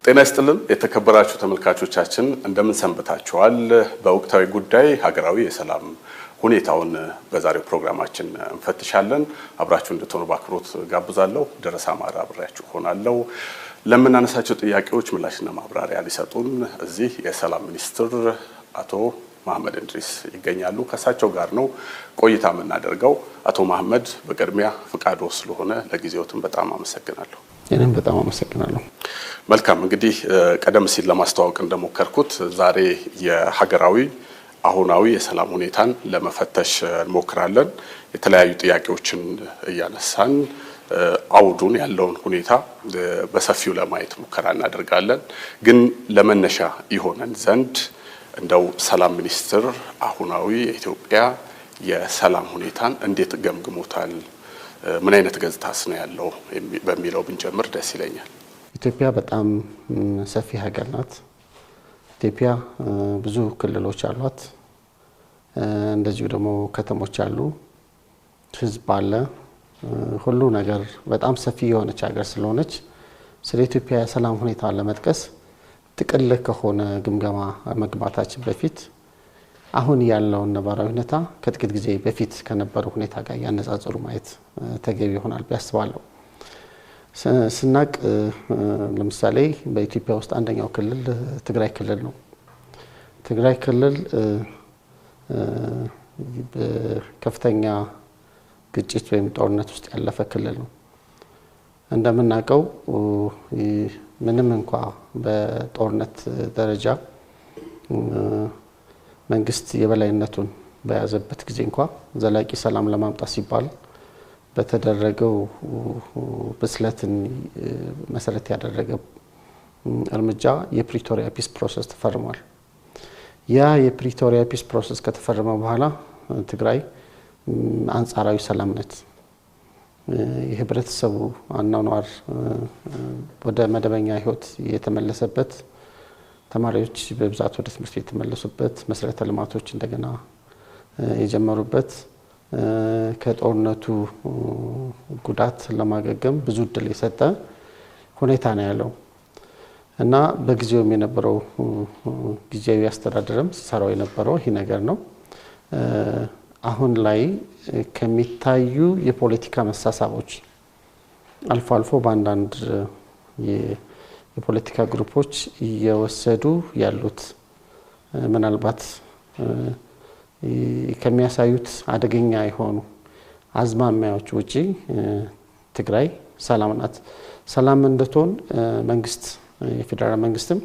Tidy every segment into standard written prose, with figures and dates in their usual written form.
ጤና ይስጥልን የተከበራችሁ ተመልካቾቻችን እንደምን ሰንብታችኋል? በወቅታዊ ጉዳይ ሀገራዊ የሰላም ሁኔታውን በዛሬው ፕሮግራማችን እንፈትሻለን። አብራችሁ እንድትሆኑ በአክብሮት ጋብዛለሁ። ደረሳ ማራ አብራችሁ ሆናለሁ። ለምናነሳቸው ጥያቄዎች ምላሽና ማብራሪያ ሊሰጡን እዚህ የሰላም ሚኒስትር አቶ መሐመድ እንድሪስ ይገኛሉ። ከሳቸው ጋር ነው ቆይታ የምናደርገው። አቶ መሐመድ በቅድሚያ ፍቃዶ ስለሆነ ለጊዜዎትም በጣም አመሰግናለሁ። እኔም በጣም አመሰግናለሁ። መልካም እንግዲህ ቀደም ሲል ለማስተዋወቅ እንደሞከርኩት ዛሬ የሀገራዊ አሁናዊ የሰላም ሁኔታን ለመፈተሽ እንሞክራለን። የተለያዩ ጥያቄዎችን እያነሳን አውዱን ያለውን ሁኔታ በሰፊው ለማየት ሙከራ እናደርጋለን። ግን ለመነሻ ይሆነን ዘንድ እንደው ሰላም ሚኒስትር አሁናዊ የኢትዮጵያ የሰላም ሁኔታን እንዴት ገምግሞታል? ምን አይነት ገጽታስ ነው ያለው በሚለው ብንጀምር ደስ ይለኛል። ኢትዮጵያ በጣም ሰፊ ሀገር ናት። ኢትዮጵያ ብዙ ክልሎች አሏት። እንደዚሁ ደግሞ ከተሞች አሉ፣ ህዝብ አለ። ሁሉ ነገር በጣም ሰፊ የሆነች ሀገር ስለሆነች ስለ ኢትዮጵያ የሰላም ሁኔታ ለመጥቀስ ጥቅል ከሆነ ግምገማ መግባታችን በፊት አሁን ያለውን ነባራዊ ሁኔታ ከጥቂት ጊዜ በፊት ከነበረው ሁኔታ ጋር ያነጻጸሩ ማየት ተገቢ ይሆናል ቢያስባለሁ። ስናቅ ለምሳሌ በኢትዮጵያ ውስጥ አንደኛው ክልል ትግራይ ክልል ነው። ትግራይ ክልል በከፍተኛ ግጭት ወይም ጦርነት ውስጥ ያለፈ ክልል ነው። እንደምናውቀው ምንም እንኳ በጦርነት ደረጃ መንግስት የበላይነቱን በያዘበት ጊዜ እንኳ ዘላቂ ሰላም ለማምጣት ሲባል በተደረገው ብስለትን መሰረት ያደረገ እርምጃ የፕሪቶሪያ ፒስ ፕሮሰስ ተፈርሟል። ያ የፕሪቶሪያ ፒስ ፕሮሰስ ከተፈረመ በኋላ ትግራይ አንጻራዊ ሰላም ነች። የህብረተሰቡ አኗኗር ወደ መደበኛ ህይወት የተመለሰበት፣ ተማሪዎች በብዛት ወደ ትምህርት ቤት የተመለሱበት፣ መሰረተ ልማቶች እንደገና የጀመሩበት፣ ከጦርነቱ ጉዳት ለማገገም ብዙ እድል የሰጠ ሁኔታ ነው ያለው እና በጊዜውም የነበረው ጊዜያዊ አስተዳደርም ሲሰራው የነበረው ይህ ነገር ነው። አሁን ላይ ከሚታዩ የፖለቲካ መሳሳቦች አልፎ አልፎ በአንዳንድ የፖለቲካ ግሩፖች እየወሰዱ ያሉት ምናልባት ከሚያሳዩት አደገኛ የሆኑ አዝማሚያዎች ውጪ ትግራይ ሰላም ናት። ሰላም እንድትሆን መንግስት የፌደራል መንግስትም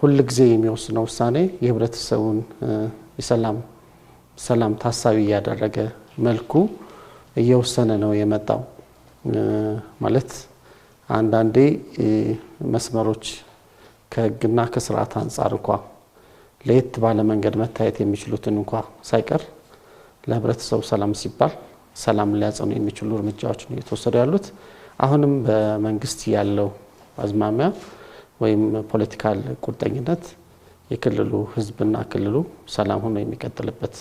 ሁል ጊዜ የሚወስነው ውሳኔ የህብረተሰቡን ሰላም ታሳቢ ያደረገ መልኩ እየወሰነ ነው የመጣው። ማለት አንዳንዴ መስመሮች ከህግና ከስርዓት አንጻር እንኳ ለየት ባለ መንገድ መታየት የሚችሉትን እንኳ ሳይቀር ለህብረተሰቡ ሰላም ሲባል ሰላም ሊያጸኑ የሚችሉ እርምጃዎች ነው እየተወሰዱ ያሉት። አሁንም በመንግስት ያለው አዝማሚያ ወይም ፖለቲካል ቁርጠኝነት የክልሉ ህዝብና ክልሉ ሰላም ሆኖ የሚቀጥልበት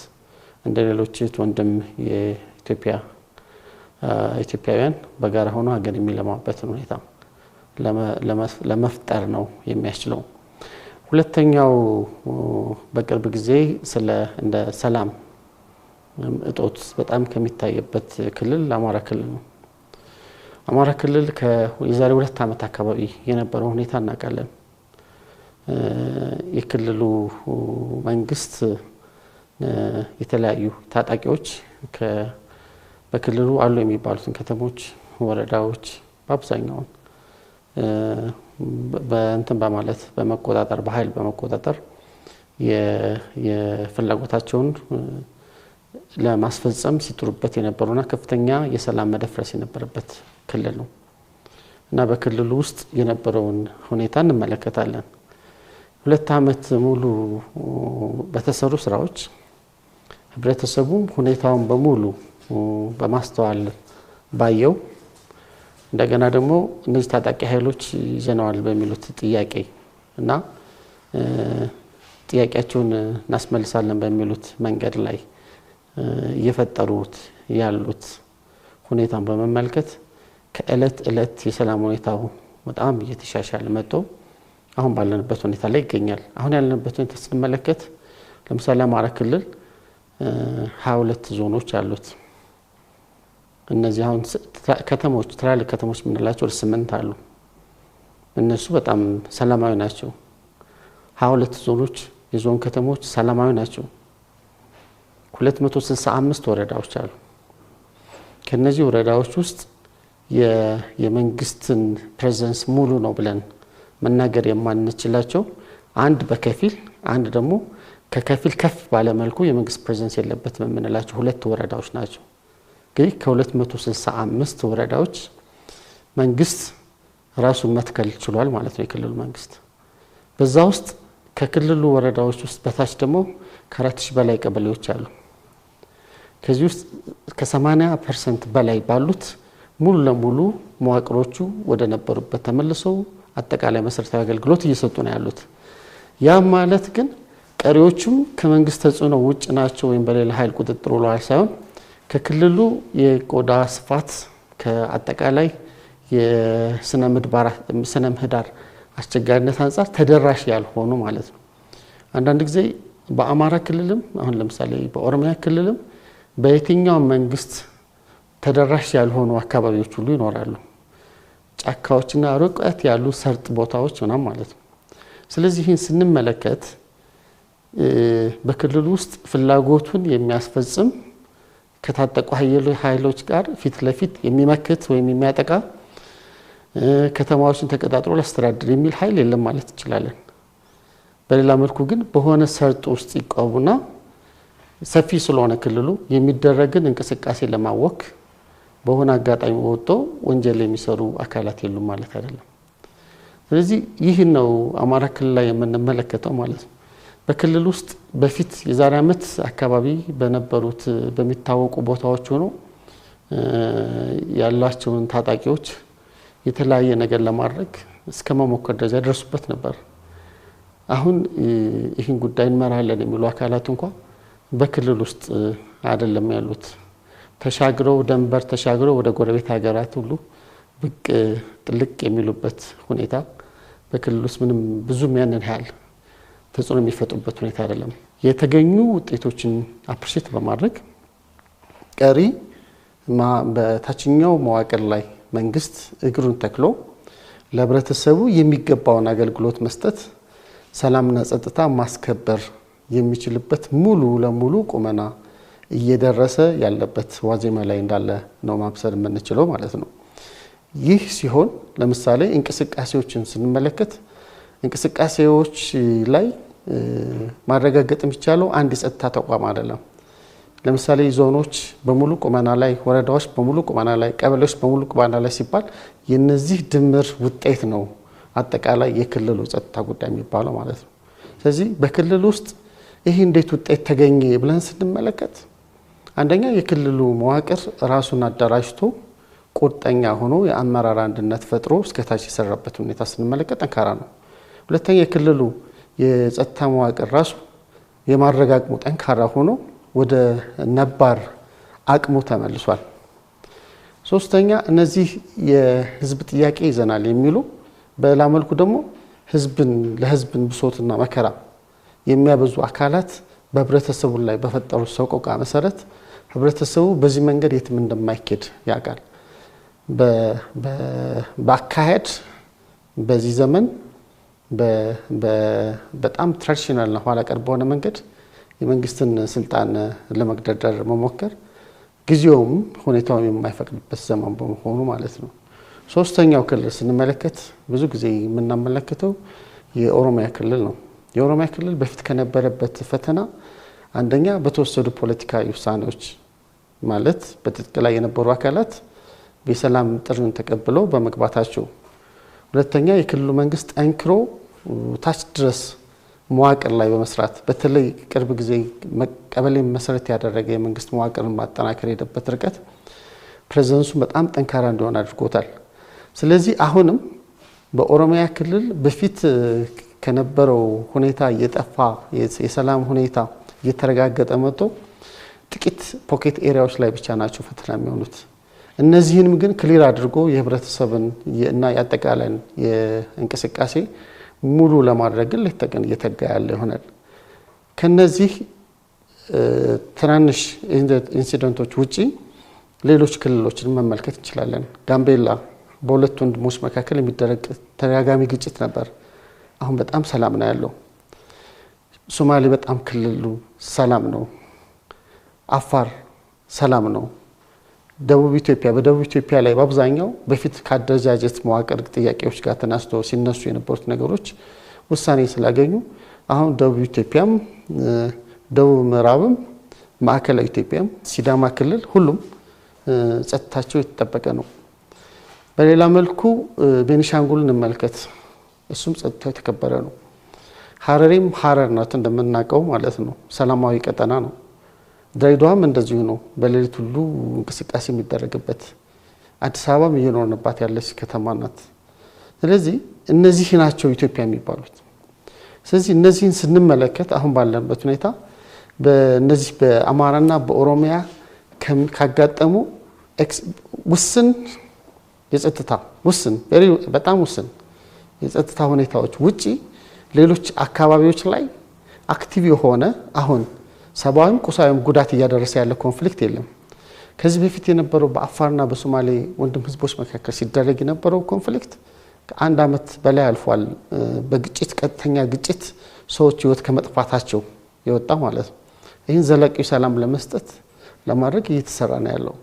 እንደ ሌሎች ወንድም ኢትዮጵያውያን በጋራ ሆኖ ሀገር የሚለማበትን ሁኔታ ለመፍጠር ነው የሚያስችለው። ሁለተኛው በቅርብ ጊዜ እንደ ሰላም እጦት በጣም ከሚታይበት ክልል አማራ ክልል ነው። አማራ ክልል የዛሬ 2 ዓመት አካባቢ የነበረው ሁኔታ እናውቃለን። የክልሉ መንግስት የተለያዩ ታጣቂዎች በክልሉ አሉ የሚባሉትን ከተሞች፣ ወረዳዎች በአብዛኛው በማለት በመቆጣጠር በኃይል በመቆጣጠር የፍላጎታቸውን ለማስፈጸም ሲጥሩበት የነበሩና ከፍተኛ የሰላም መደፍረስ የነበረበት ክልል ነው እና በክልሉ ውስጥ የነበረውን ሁኔታ እንመለከታለን። 2 ዓመት ሙሉ በተሰሩ ስራዎች ህብረተሰቡ ሁኔታውን በሙሉ በማስተዋል ባየው፣ እንደገና ደግሞ እነዚህ ታጣቂ ኃይሎች ይዘነዋል በሚሉት ጥያቄ እና ጥያቄያቸውን እናስመልሳለን በሚሉት መንገድ ላይ እየፈጠሩት ያሉት ሁኔታን በመመልከት ከእለት እለት የሰላም ሁኔታው በጣም እየተሻሻለ መጥቶ አሁን ባለንበት ሁኔታ ላይ ይገኛል። አሁን ያለንበት ሁኔታ ስንመለከት ለምሳሌ አማራ ክልል 22 ዞኖች አሉት። እነዚህ አሁን ከተሞች ትላልቅ ከተሞች የምንላቸው 8 አሉ። እነሱ በጣም ሰላማዊ ናቸው። 22 ዞኖች የዞን ከተሞች ሰላማዊ ናቸው። 265 ወረዳዎች አሉ። ከነዚህ ወረዳዎች ውስጥ የመንግስትን ፕሬዘንስ ሙሉ ነው ብለን መናገር የማንችላቸው አንድ በከፊል አንድ ደግሞ ከከፊል ከፍ ባለ መልኩ የመንግስት ፕሬዘንስ የለበትም የምንላቸው 2 ወረዳዎች ናቸው። እንግዲህ ከ265 ወረዳዎች መንግስት ራሱን መትከል ችሏል ማለት ነው የክልሉ መንግስት። በዛ ውስጥ ከክልሉ ወረዳዎች ውስጥ በታች ደግሞ ከ4000 በላይ ቀበሌዎች አሉ። ከዚህ ውስጥ ከ80% በላይ ባሉት ሙሉ ለሙሉ መዋቅሮቹ ወደ ነበሩበት ተመልሰው አጠቃላይ መሰረታዊ አገልግሎት እየሰጡ ነው ያሉት። ያ ማለት ግን ቀሪዎቹም ከመንግስት ተጽዕኖ ውጭ ናቸው ወይም በሌላ ኃይል ቁጥጥር ውለዋል ሳይሆን ከክልሉ የቆዳ ስፋት ከአጠቃላይ የስነ ምህዳር አስቸጋሪነት አንፃር ተደራሽ ያልሆኑ ማለት ነው። አንዳንድ ጊዜ በአማራ ክልልም አሁን ለምሳሌ በኦሮሚያ ክልልም በየትኛው መንግስት ተደራሽ ያልሆኑ አካባቢዎች ሁሉ ይኖራሉ። ጫካዎችና ርቀት ያሉ ሰርጥ ቦታዎች ምናምን ማለት ነው። ስለዚህ ይህን ስንመለከት በክልሉ ውስጥ ፍላጎቱን የሚያስፈጽም ከታጠቁ ኃይሎች ጋር ፊት ለፊት የሚመክት ወይም የሚያጠቃ ከተማዎችን ተቀጣጥሮ ላስተዳድር የሚል ኃይል የለም ማለት እንችላለን። በሌላ መልኩ ግን በሆነ ሰርጥ ውስጥ ይቆሙና ሰፊ ስለሆነ ክልሉ የሚደረግን እንቅስቃሴ ለማወክ በሆነ አጋጣሚ ወጥቶ ወንጀል የሚሰሩ አካላት የሉም ማለት አይደለም። ስለዚህ ይህ ነው አማራ ክልል ላይ የምንመለከተው ማለት ነው። በክልል ውስጥ በፊት የዛሬ ዓመት አካባቢ በነበሩት በሚታወቁ ቦታዎች ሆኖ ያላቸውን ታጣቂዎች የተለያየ ነገር ለማድረግ እስከ መሞከር ደረጃ ደርሱበት ነበር። አሁን ይህን ጉዳይ እንመራለን የሚሉ አካላት እንኳን በክልል ውስጥ አይደለም ያሉት። ተሻግረው ደንበር ተሻግረው ወደ ጎረቤት ሀገራት ሁሉ ብቅ ጥልቅ የሚሉበት ሁኔታ በክልል ውስጥ ምንም ብዙም ያንን ያህል ተጽዕኖ የሚፈጥሩበት ሁኔታ አይደለም። የተገኙ ውጤቶችን አፕሪሼት በማድረግ ቀሪ በታችኛው መዋቅር ላይ መንግስት እግሩን ተክሎ ለህብረተሰቡ የሚገባውን አገልግሎት መስጠት፣ ሰላምና ጸጥታ ማስከበር የሚችልበት ሙሉ ለሙሉ ቁመና እየደረሰ ያለበት ዋዜማ ላይ እንዳለ ነው ማብሰር የምንችለው ማለት ነው። ይህ ሲሆን ለምሳሌ እንቅስቃሴዎችን ስንመለከት እንቅስቃሴዎች ላይ ማረጋገጥ የሚቻለው አንድ የጸጥታ ተቋም አይደለም። ለምሳሌ ዞኖች በሙሉ ቁመና ላይ፣ ወረዳዎች በሙሉ ቁመና ላይ፣ ቀበሌዎች በሙሉ ቁመና ላይ ሲባል የነዚህ ድምር ውጤት ነው አጠቃላይ የክልሉ ጸጥታ ጉዳይ የሚባለው ማለት ነው። ስለዚህ በክልል ውስጥ ይህ እንዴት ውጤት ተገኘ ብለን ስንመለከት አንደኛ የክልሉ መዋቅር ራሱን አደራጅቶ ቁርጠኛ ሆኖ የአመራር አንድነት ፈጥሮ እስከታች የሰራበት ሁኔታ ስንመለከት ጠንካራ ነው። ሁለተኛ የክልሉ የጸጥታ መዋቅር ራሱ የማረጋገጡ ጠንካራ ሆኖ ወደ ነባር አቅሙ ተመልሷል። ሶስተኛ እነዚህ የህዝብ ጥያቄ ይዘናል የሚሉ በሌላ መልኩ ደግሞ ለህዝብን ብሶትና መከራ የሚያበዙ አካላት በህብረተሰቡ ላይ በፈጠሩት ሰቆቃ መሰረት ህብረተሰቡ በዚህ መንገድ የትም እንደማይኬድ ያውቃል። በአካሄድ በዚህ ዘመን በጣም ትራዲሽናልና ኋላ ቀር በሆነ መንገድ የመንግስትን ስልጣን ለመግደርደር መሞከር ጊዜውም ሁኔታውም የማይፈቅድበት ዘመን በመሆኑ ማለት ነው። ሶስተኛው ክልል ስንመለከት ብዙ ጊዜ የምናመለክተው የኦሮሚያ ክልል ነው። የኦሮሚያ ክልል በፊት ከነበረበት ፈተና አንደኛ በተወሰዱ ፖለቲካዊ ውሳኔዎች ማለት በትጥቅ ላይ የነበሩ አካላት በሰላም ጥሪን ተቀብለው በመግባታቸው፣ ሁለተኛ የክልሉ መንግስት ጠንክሮ ታች ድረስ መዋቅር ላይ በመስራት በተለይ ቅርብ ጊዜ ቀበሌ መሰረት ያደረገ የመንግስት መዋቅርን ማጠናከር የሄደበት ርቀት ፕሬዘንሱ በጣም ጠንካራ እንዲሆን አድርጎታል። ስለዚህ አሁንም በኦሮሚያ ክልል በፊት ከነበረው ሁኔታ እየጠፋ የሰላም ሁኔታ እየተረጋገጠ መጥቶ ጥቂት ፖኬት ኤሪያዎች ላይ ብቻ ናቸው ፈተና የሚሆኑት። እነዚህንም ግን ክሊር አድርጎ የህብረተሰብን እና ያጠቃለን የእንቅስቃሴ ሙሉ ለማድረግ ለተቀን እየተጋ ያለ ይሆናል። ከነዚህ ትናንሽ ኢንሲደንቶች ውጪ ሌሎች ክልሎችን መመልከት እንችላለን። ጋምቤላ በሁለት ወንድሞች መካከል የሚደረግ ተደጋጋሚ ግጭት ነበር። አሁን በጣም ሰላም ነው ያለው። ሶማሌ በጣም ክልሉ ሰላም ነው። አፋር ሰላም ነው። ደቡብ ኢትዮጵያ በደቡብ ኢትዮጵያ ላይ በአብዛኛው በፊት ከአደረጃጀት መዋቅር ጥያቄዎች ጋር ተነስቶ ሲነሱ የነበሩት ነገሮች ውሳኔ ስላገኙ አሁን ደቡብ ኢትዮጵያም ደቡብ ምዕራብም ማዕከላዊ ኢትዮጵያም ሲዳማ ክልል ሁሉም ጸጥታቸው የተጠበቀ ነው። በሌላ መልኩ ቤኒሻንጉልን እንመልከት። እሱም ጸጥታው የተከበረ ነው። ሀረሪም ሀረር ናት እንደምናውቀው ማለት ነው። ሰላማዊ ቀጠና ነው። ድሬዳዋም እንደዚሁ ነው። በሌሊት ሁሉ እንቅስቃሴ የሚደረግበት አዲስ አበባም እየኖርንባት ያለች ከተማ ናት። ስለዚህ እነዚህ ናቸው ኢትዮጵያ የሚባሉት። ስለዚህ እነዚህን ስንመለከት አሁን ባለንበት ሁኔታ በእነዚህ በአማራና በኦሮሚያ ካጋጠሙ ውስን የጸጥታ በጣም ውስን የጸጥታ ሁኔታዎች ውጪ ሌሎች አካባቢዎች ላይ አክቲቭ የሆነ አሁን ሰብአዊም ቁሳዊም ጉዳት እያደረሰ ያለ ኮንፍሊክት የለም። ከዚህ በፊት የነበረው በአፋርና በሶማሌ ወንድም ህዝቦች መካከል ሲደረግ የነበረው ኮንፍሊክት ከአንድ ዓመት በላይ አልፏል። በግጭት ቀጥተኛ ግጭት ሰዎች ህይወት ከመጥፋታቸው የወጣ ማለት ነው። ይህን ዘላቂ ሰላም ለመስጠት ለማድረግ እየተሰራ ነው ያለው።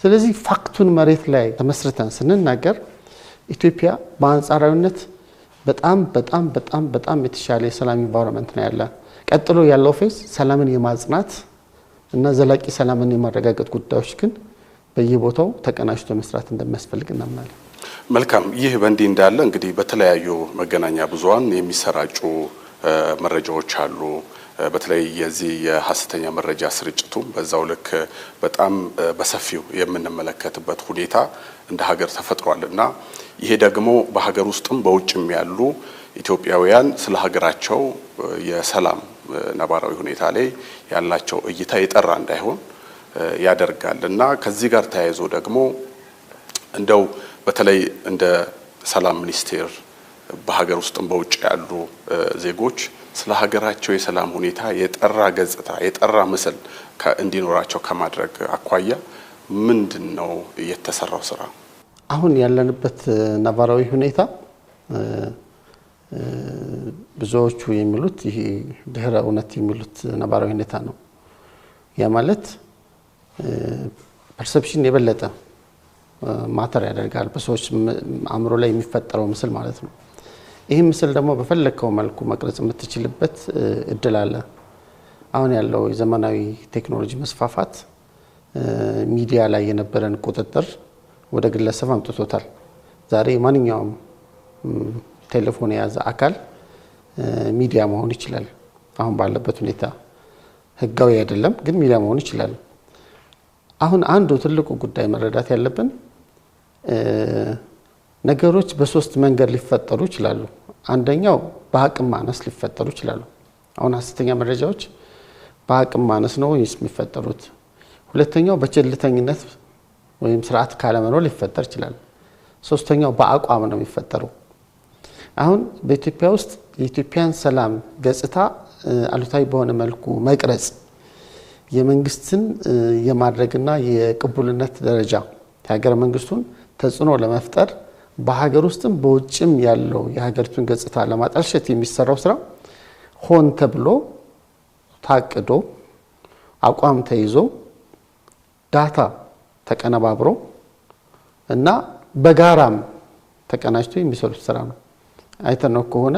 ስለዚህ ፋክቱን መሬት ላይ ተመስርተን ስንናገር ኢትዮጵያ በአንጻራዊነት በጣም በጣም በጣም በጣም የተሻለ የሰላም ኢንቫይሮንመንት ነው ያለ። ቀጥሎ ያለው ፌዝ ሰላምን የማጽናት እና ዘላቂ ሰላምን የማረጋገጥ ጉዳዮች ግን በየቦታው ተቀናጅቶ መስራት እንደሚያስፈልግ እናምናለን። መልካም። ይህ በእንዲህ እንዳለ እንግዲህ በተለያዩ መገናኛ ብዙሃን የሚሰራጩ መረጃዎች አሉ። በተለይ የዚህ የሐሰተኛ መረጃ ስርጭቱ በዛው ልክ በጣም በሰፊው የምንመለከትበት ሁኔታ እንደ ሀገር ተፈጥሯልና ይሄ ደግሞ በሀገር ውስጥም በውጭም ያሉ ኢትዮጵያውያን ስለ ሀገራቸው የሰላም ነባራዊ ሁኔታ ላይ ያላቸው እይታ የጠራ እንዳይሆን ያደርጋልና ከዚህ ጋር ተያይዞ ደግሞ እንደው በተለይ እንደ ሰላም ሚኒስቴር በሀገር ውስጥም በውጭ ያሉ ዜጎች ስለ ሀገራቸው የሰላም ሁኔታ የጠራ ገጽታ የጠራ ምስል እንዲኖራቸው ከማድረግ አኳያ ምንድነው የተሰራው ስራ? አሁን ያለንበት ነባራዊ ሁኔታ ብዙዎቹ የሚሉት ይሄ ድህረ እውነት የሚሉት ነባራዊ ሁኔታ ነው። ያ ማለት ፐርሰፕሽን የበለጠ ማተር ያደርጋል በሰዎች አእምሮ ላይ የሚፈጠረው ምስል ማለት ነው። ይህ ምስል ደግሞ በፈለከው መልኩ መቅረጽ የምትችልበት እድል አለ። አሁን ያለው የዘመናዊ ቴክኖሎጂ መስፋፋት ሚዲያ ላይ የነበረን ቁጥጥር ወደ ግለሰብ አምጥቶታል። ዛሬ ማንኛውም ቴሌፎን የያዘ አካል ሚዲያ መሆን ይችላል። አሁን ባለበት ሁኔታ ህጋዊ አይደለም ግን ሚዲያ መሆን ይችላል። አሁን አንዱ ትልቁ ጉዳይ መረዳት ያለብን ነገሮች በሶስት መንገድ ሊፈጠሩ ይችላሉ። አንደኛው በአቅም ማነስ ሊፈጠሩ ይችላሉ። አሁን ሐሰተኛ መረጃዎች በአቅም ማነስ ነው የሚፈጠሩት። ሁለተኛው በቸልተኝነት ወይም ስርዓት ካለመኖር ሊፈጠር ይችላል። ሶስተኛው በአቋም ነው የሚፈጠረው። አሁን በኢትዮጵያ ውስጥ የኢትዮጵያን ሰላም ገጽታ አሉታዊ በሆነ መልኩ መቅረጽ የመንግስትን የማድረግና የቅቡልነት ደረጃ የሀገረ መንግስቱን ተጽዕኖ ለመፍጠር በሀገር ውስጥም በውጭም ያለው የሀገሪቱን ገጽታ ለማጠልሸት የሚሰራው ስራ ሆን ተብሎ ታቅዶ አቋም ተይዞ ዳታ ተቀነባብሮ እና በጋራም ተቀናጅቶ የሚሰሩት ስራ ነው። አይተነው ከሆነ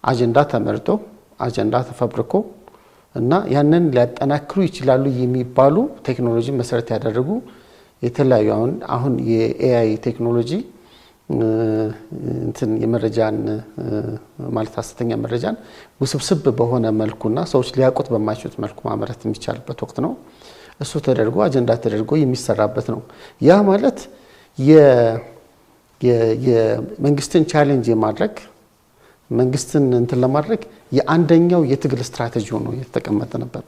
አጀንዳ ተመርጦ አጀንዳ ተፈብርኮ እና ያንን ሊያጠናክሩ ይችላሉ የሚባሉ ቴክኖሎጂ መሰረት ያደረጉ የተለያዩ አሁን የኤአይ ቴክኖሎጂ እንትን የመረጃን ማለት ሐሰተኛ መረጃን ውስብስብ በሆነ መልኩና ሰዎች ሊያውቁት በማይችሉት መልኩ ማምረት የሚቻልበት ወቅት ነው። እሱ ተደርጎ አጀንዳ ተደርጎ የሚሰራበት ነው። ያ ማለት የመንግስትን ቻሌንጅ የማድረግ መንግስትን እንትን ለማድረግ የአንደኛው የትግል ስትራቴጂ ሆኖ የተቀመጠ ነበር።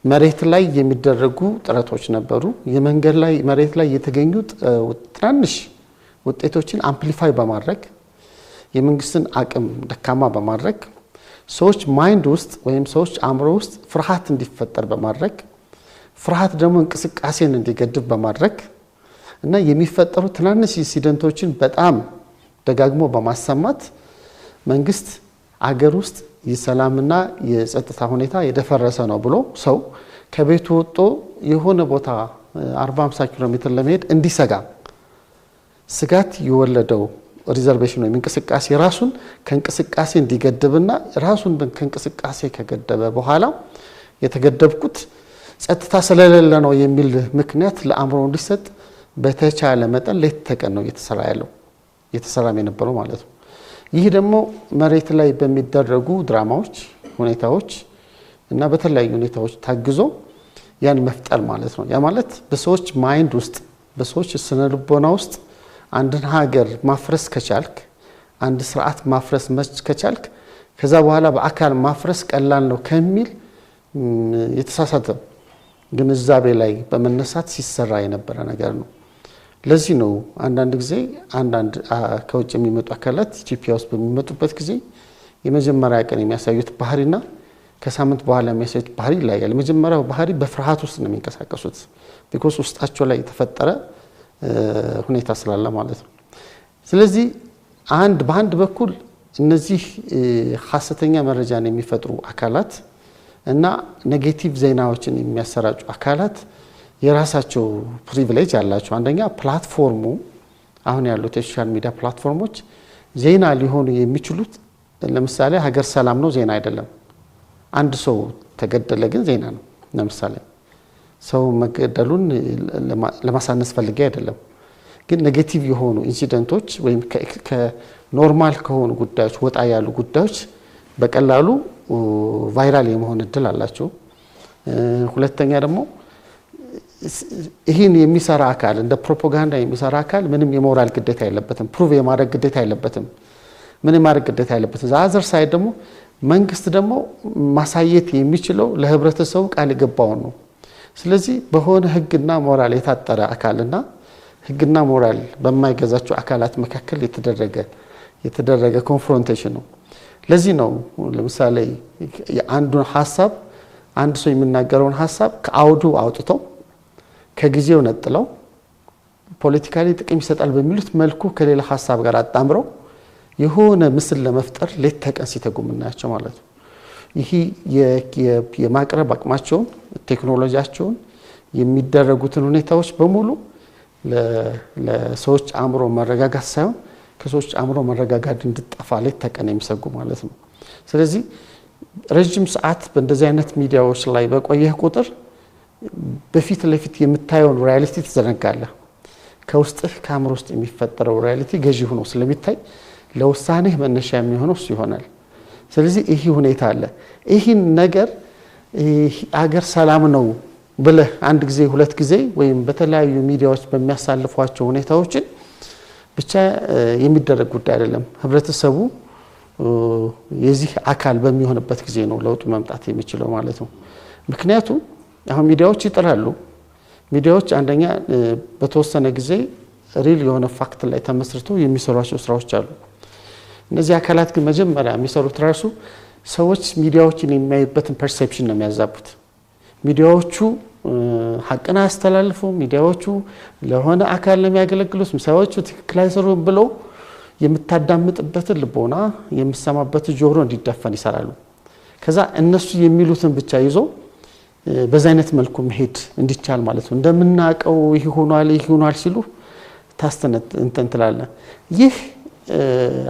መሬት ላይ የሚደረጉ ጥረቶች ነበሩ። የመንገድ ላይ መሬት ላይ የተገኙ ትናንሽ ውጤቶችን አምፕሊፋይ በማድረግ የመንግስትን አቅም ደካማ በማድረግ ሰዎች ማይንድ ውስጥ ወይም ሰዎች አእምሮ ውስጥ ፍርሃት እንዲፈጠር በማድረግ ፍርሃት ደግሞ እንቅስቃሴን እንዲገድብ በማድረግ እና የሚፈጠሩ ትናንሽ ኢንሲደንቶችን በጣም ደጋግሞ በማሰማት መንግስት አገር ውስጥ የሰላምና የጸጥታ ሁኔታ የደፈረሰ ነው ብሎ ሰው ከቤቱ ወጥቶ የሆነ ቦታ 40-50 ኪሎ ሜትር ለመሄድ እንዲሰጋ ስጋት የወለደው ሪዘርቬሽን ወይም እንቅስቃሴ ራሱን ከእንቅስቃሴ እንዲገድብና ራሱን ከእንቅስቃሴ ከገደበ በኋላ የተገደብኩት ጸጥታ ስለሌለ ነው የሚል ምክንያት ለአእምሮ እንዲሰጥ በተቻለ መጠን ሌት ተቀን ነው እየተሰራም የነበረው ማለት ነው። ይህ ደግሞ መሬት ላይ በሚደረጉ ድራማዎች፣ ሁኔታዎች እና በተለያዩ ሁኔታዎች ታግዞ ያን መፍጠር ማለት ነው። ያ ማለት በሰዎች ማይንድ ውስጥ በሰዎች ስነልቦና ውስጥ አንድን ሀገር ማፍረስ ከቻልክ አንድ ስርዓት ማፍረስ ከቻልክ ከዛ በኋላ በአካል ማፍረስ ቀላል ነው ከሚል የተሳሳተ ግንዛቤ ላይ በመነሳት ሲሰራ የነበረ ነገር ነው። ለዚህ ነው አንዳንድ ጊዜ አንዳንድ ከውጭ የሚመጡ አካላት ኢትዮጵያ ውስጥ በሚመጡበት ጊዜ የመጀመሪያ ቀን የሚያሳዩት ባህሪና ከሳምንት በኋላ የሚያሳዩት ባህሪ ይለያያል። የመጀመሪያው ባህሪ በፍርሃት ውስጥ ነው የሚንቀሳቀሱት ቢኮዝ ውስጣቸው ላይ የተፈጠረ ሁኔታ ስላለ ማለት ነው። ስለዚህ በአንድ በኩል እነዚህ ሐሰተኛ መረጃን የሚፈጥሩ አካላት እና ኔጌቲቭ ዜናዎችን የሚያሰራጩ አካላት የራሳቸው ፕሪቪሌጅ አላቸው። አንደኛ ፕላትፎርሙ አሁን ያሉት የሶሻል ሚዲያ ፕላትፎርሞች ዜና ሊሆኑ የሚችሉት ለምሳሌ ሀገር ሰላም ነው ዜና አይደለም። አንድ ሰው ተገደለ ግን ዜና ነው። ለምሳሌ ሰው መገደሉን ለማሳነስ ፈልጌ አይደለም። ግን ኔጌቲቭ የሆኑ ኢንሲደንቶች ወይም ከኖርማል ከሆኑ ጉዳዮች ወጣ ያሉ ጉዳዮች በቀላሉ ቫይራል የመሆን እድል አላቸው። ሁለተኛ ደግሞ ይህን የሚሰራ አካል እንደ ፕሮፓጋንዳ የሚሰራ አካል ምንም የሞራል ግዴታ የለበትም፣ ፕሩቭ የማድረግ ግዴታ የለበትም፣ ምንም ማድረግ ግዴታ የለበትም። ዛዘር ሳይድ ደግሞ መንግስት ደግሞ ማሳየት የሚችለው ለህብረተሰቡ ቃል የገባውን ነው። ስለዚህ በሆነ ህግና ሞራል የታጠረ አካልና ህግና ሞራል በማይገዛቸው አካላት መካከል የተደረገ ኮንፍሮንቴሽን ነው። ለዚህ ነው ለምሳሌ አንዱን ሐሳብ አንድ ሰው የሚናገረውን ሐሳብ ከአውዱ አውጥተው ከጊዜው ነጥለው ፖለቲካሊ ጥቅም ይሰጣል በሚሉት መልኩ ከሌላ ሐሳብ ጋር አጣምረው የሆነ ምስል ለመፍጠር ሌት ተቀን ሲተጉምናቸው ማለት ነው። ይሄ የማቅረብ አቅማቸውን ቴክኖሎጂያቸውን የሚደረጉትን ሁኔታዎች በሙሉ ለሰዎች አእምሮ መረጋጋት ሳይሆን ከሰዎች አእምሮ መረጋጋት እንድጠፋ ሌት ተቀን የሚሰጉ ማለት ነው። ስለዚህ ረጅም ሰዓት በእንደዚህ አይነት ሚዲያዎች ላይ በቆየህ ቁጥር በፊት ለፊት የምታየውን ሪያሊቲ ትዘነጋለህ። ከውስጥህ ከአእምሮ ውስጥ የሚፈጠረው ሪያሊቲ ገዢ ሆኖ ስለሚታይ ለውሳኔህ መነሻ የሚሆነው እሱ ይሆናል። ስለዚህ ይሄ ሁኔታ አለ። ይህን ነገር አገር ሰላም ነው ብለህ አንድ ጊዜ ሁለት ጊዜ ወይም በተለያዩ ሚዲያዎች በሚያሳልፏቸው ሁኔታዎችን ብቻ የሚደረግ ጉዳይ አይደለም። ህብረተሰቡ የዚህ አካል በሚሆንበት ጊዜ ነው ለውጡ መምጣት የሚችለው ማለት ነው። ምክንያቱም አሁን ሚዲያዎች ይጥራሉ። ሚዲያዎች አንደኛ በተወሰነ ጊዜ ሪል የሆነ ፋክት ላይ ተመስርተው የሚሰሯቸው ስራዎች አሉ። እነዚህ አካላት ግን መጀመሪያ የሚሰሩት ራሱ ሰዎች ሚዲያዎችን የሚያዩበትን ፐርሴፕሽን ነው የሚያዛቡት። ሚዲያዎቹ ሐቅን አያስተላልፉም፣ ሚዲያዎቹ ለሆነ አካል ነው የሚያገለግሉት፣ ሰዎቹ ትክክል አይሰሩም ብለው የምታዳምጥበትን ልቦና የምሰማበትን ጆሮ እንዲደፈን ይሰራሉ። ከዛ እነሱ የሚሉትን ብቻ ይዞ በዛ አይነት መልኩ መሄድ እንዲቻል ማለት ነው። እንደምናቀው ይሄ ሆኗል ሲሉ ታስተነትላለ። ይህ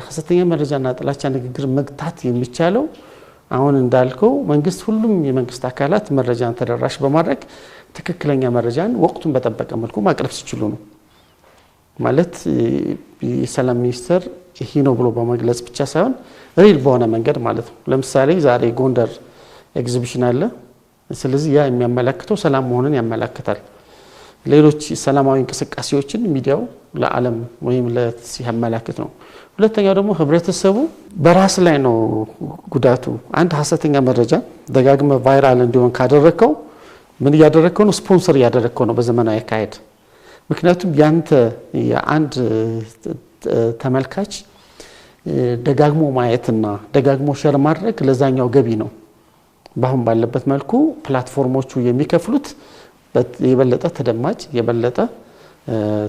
ሐሰተኛ መረጃና ጥላቻ ንግግር መግታት የሚቻለው አሁን እንዳልከው መንግስት ሁሉም የመንግስት አካላት መረጃን ተደራሽ በማድረግ ትክክለኛ መረጃን ወቅቱን በጠበቀ መልኩ ማቅረብ ሲችሉ ነው። ማለት የሰላም ሚኒስቴር ይሄ ነው ብሎ በመግለጽ ብቻ ሳይሆን ሪል በሆነ መንገድ ማለት ነው። ለምሳሌ ዛሬ ጎንደር ኤግዚቢሽን አለ። ስለዚህ ያ የሚያመለክተው ሰላም መሆኑን ያመለክታል። ሌሎች ሰላማዊ እንቅስቃሴዎችን ሚዲያው ለዓለም ወይም ለሲያመለክት ነው። ሁለተኛው ደግሞ ህብረተሰቡ በራስ ላይ ነው ጉዳቱ። አንድ ሐሰተኛ መረጃ ደጋግመ ቫይራል እንዲሆን ካደረከው ምን ያደረከው ነው? ስፖንሰር ያደረከው ነው በዘመናዊ አካሄድ። ምክንያቱም ያንተ የአንድ ተመልካች ደጋግሞ ማየትና ደጋግሞ ሸር ማድረግ ለዛኛው ገቢ ነው። ባሁን ባለበት መልኩ ፕላትፎርሞቹ የሚከፍሉት የበለጠ ተደማጭ የበለጠ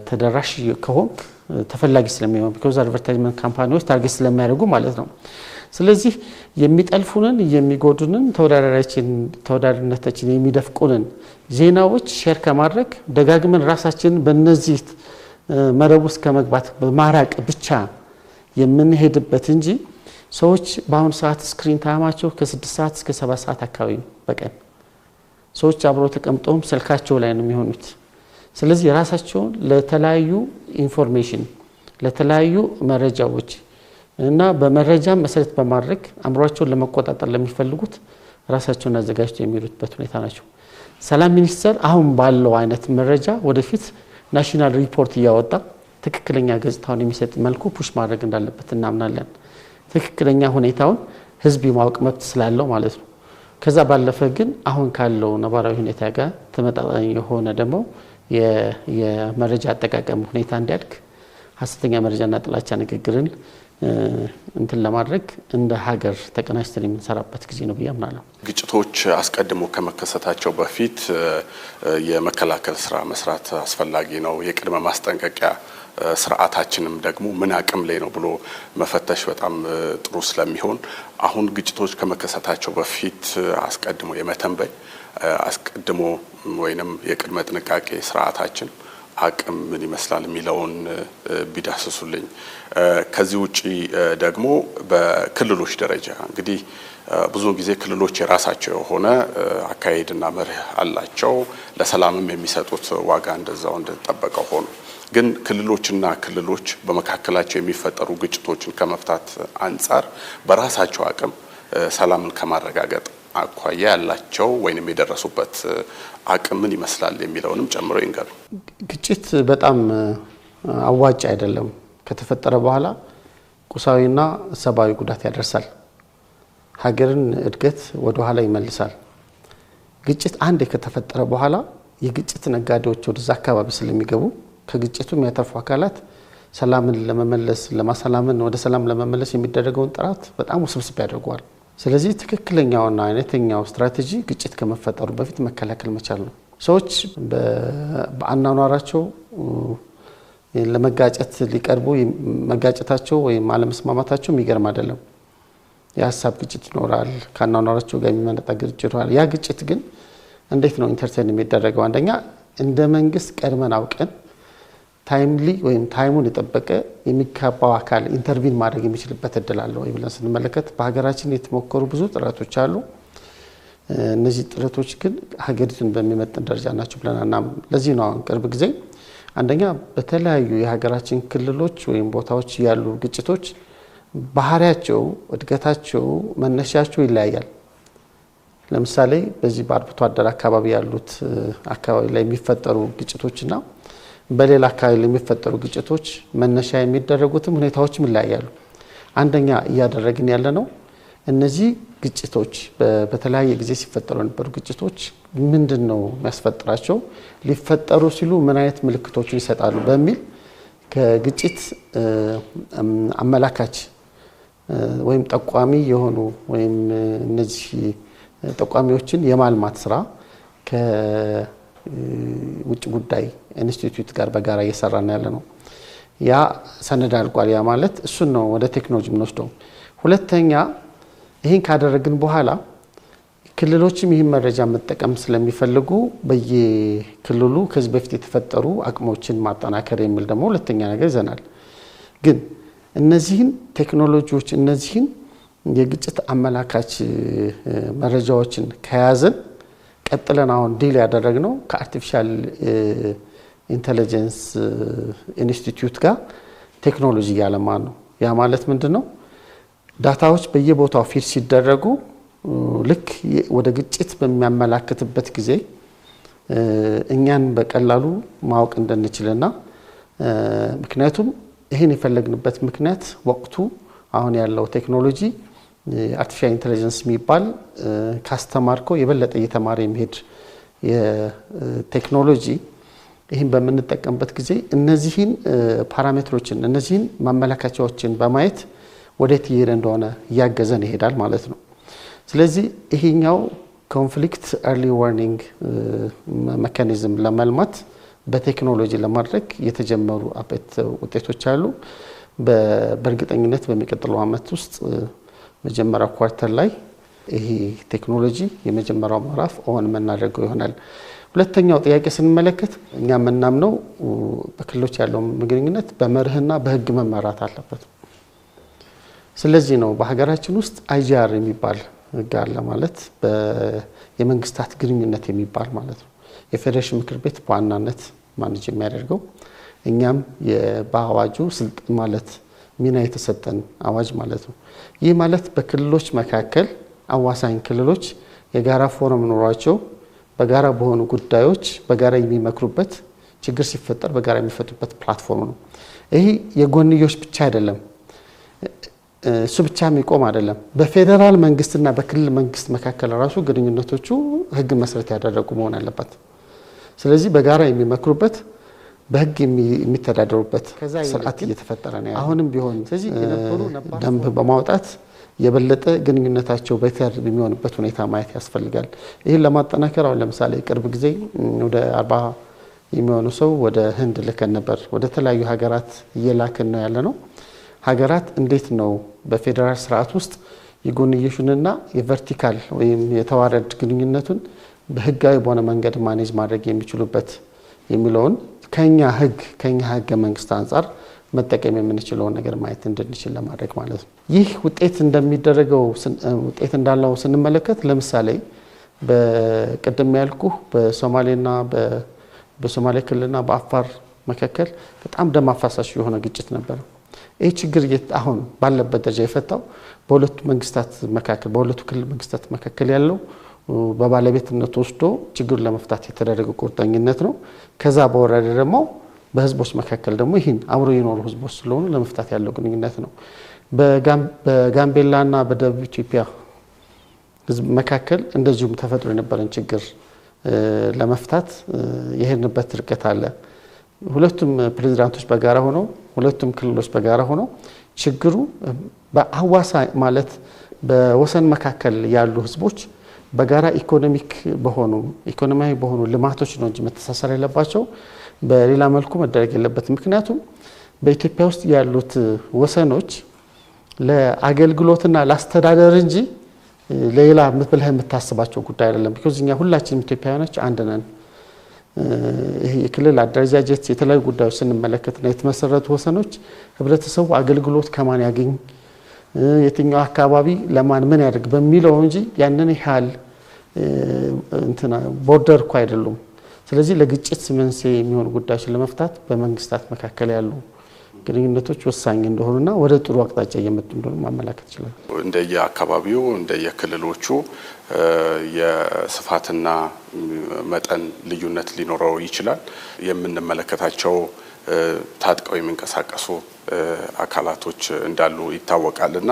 ተደራሽ ከሆንክ ተፈላጊ ስለሚሆን ቢኮዝ አድቨርታይዝመንት ካምፓኒዎች ታርጌት ስለሚያደርጉ ማለት ነው። ስለዚህ የሚጠልፉንን የሚጎዱንን ተወዳዳሪነታችን የሚደፍቁንን ዜናዎች ሼር ከማድረግ ደጋግመን ራሳችንን በእነዚህ መረብ ውስጥ ከመግባት በማራቅ ብቻ የምንሄድበት እንጂ ሰዎች በአሁኑ ሰዓት ስክሪን ታይማቸው ከ6 ሰዓት እስከ 7 ሰዓት አካባቢ በቀን ሰዎች አብሮ ተቀምጠውም ስልካቸው ላይ ነው የሚሆኑት። ስለዚህ ራሳቸውን ለተለያዩ ኢንፎርሜሽን ለተለያዩ መረጃዎች እና በመረጃ መሰረት በማድረግ አምሯቸውን ለመቆጣጠር ለሚፈልጉት ራሳቸውን አዘጋጅተው የሚሉበት ሁኔታ ናቸው። ሰላም ሚኒስቴር አሁን ባለው አይነት መረጃ ወደፊት ናሽናል ሪፖርት እያወጣ ትክክለኛ ገጽታውን የሚሰጥ መልኩ ፑሽ ማድረግ እንዳለበት እናምናለን። ትክክለኛ ሁኔታውን ህዝብ የማወቅ መብት ስላለው ማለት ነው። ከዛ ባለፈ ግን አሁን ካለው ነባራዊ ሁኔታ ጋር ተመጣጣኝ የሆነ ደግሞ የመረጃ አጠቃቀም ሁኔታ እንዲያድግ ሐሰተኛ መረጃና ጥላቻ ንግግርን እንትን ለማድረግ እንደ ሀገር ተቀናጅተን የምንሰራበት ጊዜ ነው ብዬ አምናለሁ። ግጭቶች አስቀድሞ ከመከሰታቸው በፊት የመከላከል ስራ መስራት አስፈላጊ ነው። የቅድመ ማስጠንቀቂያ ስርዓታችንም ደግሞ ምን አቅም ላይ ነው ብሎ መፈተሽ በጣም ጥሩ ስለሚሆን አሁን ግጭቶች ከመከሰታቸው በፊት አስቀድሞ የመተንበይ አስቀድሞ ወይንም የቅድመ ጥንቃቄ ስርዓታችን አቅም ምን ይመስላል የሚለውን ቢዳስሱልኝ። ከዚህ ውጪ ደግሞ በክልሎች ደረጃ እንግዲህ ብዙ ጊዜ ክልሎች የራሳቸው የሆነ አካሄድና መርህ አላቸው። ለሰላምም የሚሰጡት ዋጋ እንደዛው እንደተጠበቀው ሆኖ ግን ክልሎችና ክልሎች በመካከላቸው የሚፈጠሩ ግጭቶችን ከመፍታት አንጻር በራሳቸው አቅም ሰላምን ከማረጋገጥ አኳያ ያላቸው ወይንም የደረሱበት አቅም ምን ይመስላል የሚለውንም ጨምሮ ይንገሩ። ግጭት በጣም አዋጭ አይደለም። ከተፈጠረ በኋላ ቁሳዊና ሰብአዊ ጉዳት ያደርሳል። ሀገርን እድገት ወደ ኋላ ይመልሳል። ግጭት አንዴ ከተፈጠረ በኋላ የግጭት ነጋዴዎች ወደዛ አካባቢ ስለሚገቡ ከግጭቱ የሚያተርፉ አካላት ሰላምን ለመመለስ ለማሰላምን ወደ ሰላም ለመመለስ የሚደረገውን ጥረት በጣም ውስብስብ ያደርገዋል። ስለዚህ ትክክለኛውና አይነተኛው ስትራቴጂ ግጭት ከመፈጠሩ በፊት መከላከል መቻል ነው። ሰዎች በአናኗራቸው ለመጋጨት ሊቀርቡ መጋጨታቸው ወይም አለመስማማታቸው የሚገርም አይደለም። የሀሳብ ግጭት ይኖራል፣ ከአናኗራቸው ጋር የሚመጣ ግጭት ይኖራል። ያ ግጭት ግን እንዴት ነው ኢንተርቴን የሚደረገው? አንደኛ እንደ መንግስት ቀድመን አውቀን ታይምሊ ወይም ታይሙን የጠበቀ የሚካባው አካል ኢንተርቪን ማድረግ የሚችልበት እድል አለ ወይ ብለን ስንመለከት በሀገራችን የተሞከሩ ብዙ ጥረቶች አሉ። እነዚህ ጥረቶች ግን ሀገሪቱን በሚመጥን ደረጃ ናቸው ብለን አናምንም። ለዚህ ነው አሁን ቅርብ ጊዜ አንደኛ በተለያዩ የሀገራችን ክልሎች ወይም ቦታዎች ያሉ ግጭቶች ባህሪያቸው፣ እድገታቸው፣ መነሻቸው ይለያያል። ለምሳሌ በዚህ በአርብቶ አደር አካባቢ ያሉት አካባቢ ላይ የሚፈጠሩ ግጭቶችና በሌላ አካባቢ ላይ የሚፈጠሩ ግጭቶች መነሻ የሚደረጉትም ሁኔታዎችም ይለያያሉ። አንደኛ እያደረግን ያለ ነው እነዚህ ግጭቶች በተለያየ ጊዜ ሲፈጠሩ የነበሩ ግጭቶች ምንድነው የሚያስፈጥራቸው፣ ሊፈጠሩ ሲሉ ምን አይነት ምልክቶችን ይሰጣሉ በሚል ከግጭት አመላካች ወይም ጠቋሚ የሆኑ ወይም እነዚህ ጠቋሚዎችን የማልማት ስራ ከውጭ ጉዳይ ኢንስቲትዩት ጋር በጋራ እየሰራን ያለ ነው። ያ ሰነድ አልቋል። ያ ማለት እሱን ነው ወደ ቴክኖሎጂ የምንወስደው። ሁለተኛ ይህን ካደረግን በኋላ ክልሎችም ይህን መረጃ መጠቀም ስለሚፈልጉ በየክልሉ ከዚህ በፊት የተፈጠሩ አቅሞችን ማጠናከር የሚል ደግሞ ሁለተኛ ነገር ይዘናል። ግን እነዚህን ቴክኖሎጂዎች እነዚህን የግጭት አመላካች መረጃዎችን ከያዘን ቀጥለን አሁን ዲል ያደረግነው ከአርቲፊሻል ኢንተለጀንስ ኢንስቲትዩት ጋር ቴክኖሎጂ ያለማ ነው። ያ ማለት ምንድነው? ዳታዎች በየቦታው ፊድ ሲደረጉ ልክ ወደ ግጭት በሚያመላክትበት ጊዜ እኛን በቀላሉ ማወቅ እንድንችልና ምክንያቱም ይሄን የፈለግንበት ምክንያት ወቅቱ አሁን ያለው ቴክኖሎጂ አርቲፊሻል ኢንተለጀንስ የሚባል ካስተማርኮ የበለጠ እየተማረ የሚሄድ የቴክኖሎጂ ይህን በምንጠቀምበት ጊዜ እነዚህን ፓራሜትሮችን እነዚህን ማመላከቻዎችን በማየት ወዴት እየሄደ እንደሆነ እያገዘን ይሄዳል ማለት ነው። ስለዚህ ይሄኛው ኮንፍሊክት ኤርሊ ዋርኒንግ ሜካኒዝም ለማልማት በቴክኖሎጂ ለማድረግ የተጀመሩ አበይት ውጤቶች አሉ። በእርግጠኝነት በሚቀጥለው ዓመት ውስጥ መጀመሪያው ኳርተር ላይ ይሄ ቴክኖሎጂ የመጀመሪያው ምዕራፍ ኦን የምናደርገው ይሆናል። ሁለተኛው ጥያቄ ስንመለከት እኛ የምናምነው በክልሎች ያለው ግንኙነት በመርህና በህግ መመራት አለበት። ስለዚህ ነው በሀገራችን ውስጥ አይጂአር የሚባል ህግ አለ ማለት የመንግስታት ግንኙነት የሚባል ማለት ነው። የፌዴሬሽን ምክር ቤት በዋናነት ማኔጅ የሚያደርገው እኛም በአዋጁ ስልጣን ማለት ሚና የተሰጠን አዋጅ ማለት ነው። ይህ ማለት በክልሎች መካከል አዋሳኝ ክልሎች የጋራ ፎረም ኖሯቸው በጋራ በሆኑ ጉዳዮች በጋራ የሚመክሩበት ችግር ሲፈጠር በጋራ የሚፈቱበት ፕላትፎርም ነው። ይሄ የጎንዮሽ ብቻ አይደለም፣ እሱ ብቻ የሚቆም አይደለም። በፌዴራል መንግስትና በክልል መንግስት መካከል ራሱ ግንኙነቶቹ ህግ መሰረት ያደረጉ መሆን አለበት። ስለዚህ በጋራ የሚመክሩበት በህግ የሚተዳደሩበት ስርዓት እየተፈጠረ ነው። አሁንም ቢሆን ስለዚህ ደንብ በማውጣት የበለጠ ግንኙነታቸው በተር የሚሆንበት ሁኔታ ማየት ያስፈልጋል። ይህን ለማጠናከር አሁን ለምሳሌ ቅርብ ጊዜ ወደ 40 የሚሆኑ ሰው ወደ ህንድ ልከን ነበር። ወደ ተለያዩ ሀገራት እየላክን ነው ያለነው። ሀገራት እንዴት ነው በፌዴራል ስርዓት ውስጥ የጎንዮሽንና የቨርቲካል ወይም የተዋረድ ግንኙነቱን በህጋዊ በሆነ መንገድ ማኔጅ ማድረግ የሚችሉበት የሚለውን ከኛ ህገ መንግስት አንፃር መጠቀም የምንችለውን ነገር ማየት እንድንችል ለማድረግ ማለት ነው። ይህ ውጤት እንዳለው ስንመለከት ለምሳሌ በቅድም ያልኩ በሶማሌና በሶማሌ ክልልና በአፋር መካከል በጣም ደም አፋሳሽ የሆነ ግጭት ነበር። ይህ ችግር አሁን ባለበት ደረጃ የፈታው በሁለቱ ክልል መንግስታት መካከል ያለው በባለቤትነት ወስዶ ችግሩን ለመፍታት የተደረገ ቁርጠኝነት ነው። ከዛ በወረደ ደግሞ በህዝቦች መካከል ደግሞ ይህን አብሮ የኖሩ ህዝቦች ስለሆኑ ለመፍታት ያለው ግንኙነት ነው። በጋምቤላና በደቡብ ኢትዮጵያ ህዝብ መካከል እንደዚሁም ተፈጥሮ የነበረን ችግር ለመፍታት የሄድንበት ርቀት አለ። ሁለቱም ፕሬዝዳንቶች በጋራ ሆነው ሁለቱም ክልሎች በጋራ ሆነው ችግሩ በአዋሳ ማለት በወሰን መካከል ያሉ ህዝቦች በጋራ ኢኮኖሚያዊ በሆኑ ልማቶች ነው እንጂ መተሳሰር ያለባቸው በሌላ መልኩ መደረግ የለበትም። ምክንያቱም በኢትዮጵያ ውስጥ ያሉት ወሰኖች ለአገልግሎትና ለአስተዳደር እንጂ ለሌላ ብለህ የምታስባቸው ጉዳይ አይደለም። ቢኮዝ እኛ ሁላችንም ኢትዮጵያውያኖች አንድ ነን። ይሄ የክልል አደረጃጀት የተለያዩ ጉዳዮች ስንመለከትና የተመሰረቱ ወሰኖች ህብረተሰቡ አገልግሎት ከማን ያገኝ የትኛው አካባቢ ለማን ምን ያደርግ በሚለው እንጂ ያንን ያህል ቦርደር እኮ አይደሉም። ስለዚህ ለግጭት መንስኤ የሚሆኑ ጉዳዮችን ለመፍታት በመንግስታት መካከል ያሉ ግንኙነቶች ወሳኝ እንደሆኑና ወደ ጥሩ አቅጣጫ እየመጡ እንደሆኑ ማመላከት ይችላል። እንደየአካባቢው እንደየክልሎቹ የስፋትና መጠን ልዩነት ሊኖረው ይችላል። የምንመለከታቸው ታጥቀው የሚንቀሳቀሱ አካላቶች እንዳሉ ይታወቃልና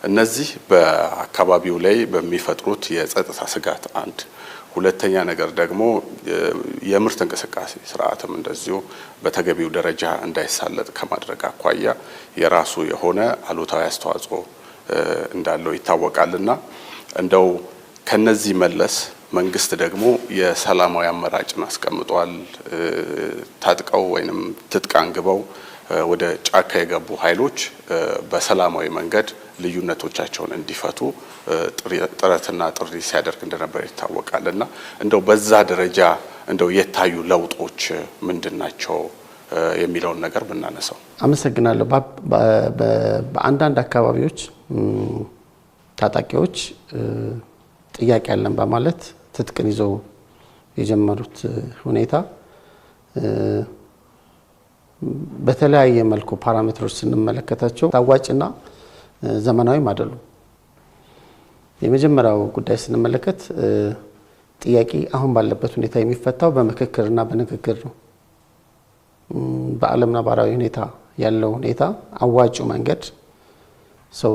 እነዚህ በአካባቢው ላይ በሚፈጥሩት የጸጥታ ስጋት አንድ፣ ሁለተኛ ነገር ደግሞ የምርት እንቅስቃሴ ስርዓትም እንደዚሁ በተገቢው ደረጃ እንዳይሳለጥ ከማድረግ አኳያ የራሱ የሆነ አሉታዊ አስተዋጽኦ እንዳለው ይታወቃልና እንደው ከነዚህ መለስ መንግስት ደግሞ የሰላማዊ አማራጭን አስቀምጧል። ታጥቀው ወይንም ትጥቅ አንግበው ወደ ጫካ የገቡ ኃይሎች በሰላማዊ መንገድ ልዩነቶቻቸውን እንዲፈቱ ጥረትና ጥሪ ሲያደርግ እንደነበር ይታወቃልና እንደው በዛ ደረጃ እንደው የታዩ ለውጦች ምንድናቸው የሚለውን ነገር ብናነሳው። አመሰግናለሁ። በአንዳንድ አካባቢዎች ታጣቂዎች ጥያቄ ያለን በማለት ትጥቅን ይዘው የጀመሩት ሁኔታ በተለያየ መልኩ ፓራሜትሮች ስንመለከታቸው ታዋጭና ዘመናዊም አይደሉም። የመጀመሪያው ጉዳይ ስንመለከት ጥያቄ አሁን ባለበት ሁኔታ የሚፈታው በምክክርና በንግግር ነው። በዓለም ነባራዊ ሁኔታ ያለው ሁኔታ አዋጭው መንገድ ሰው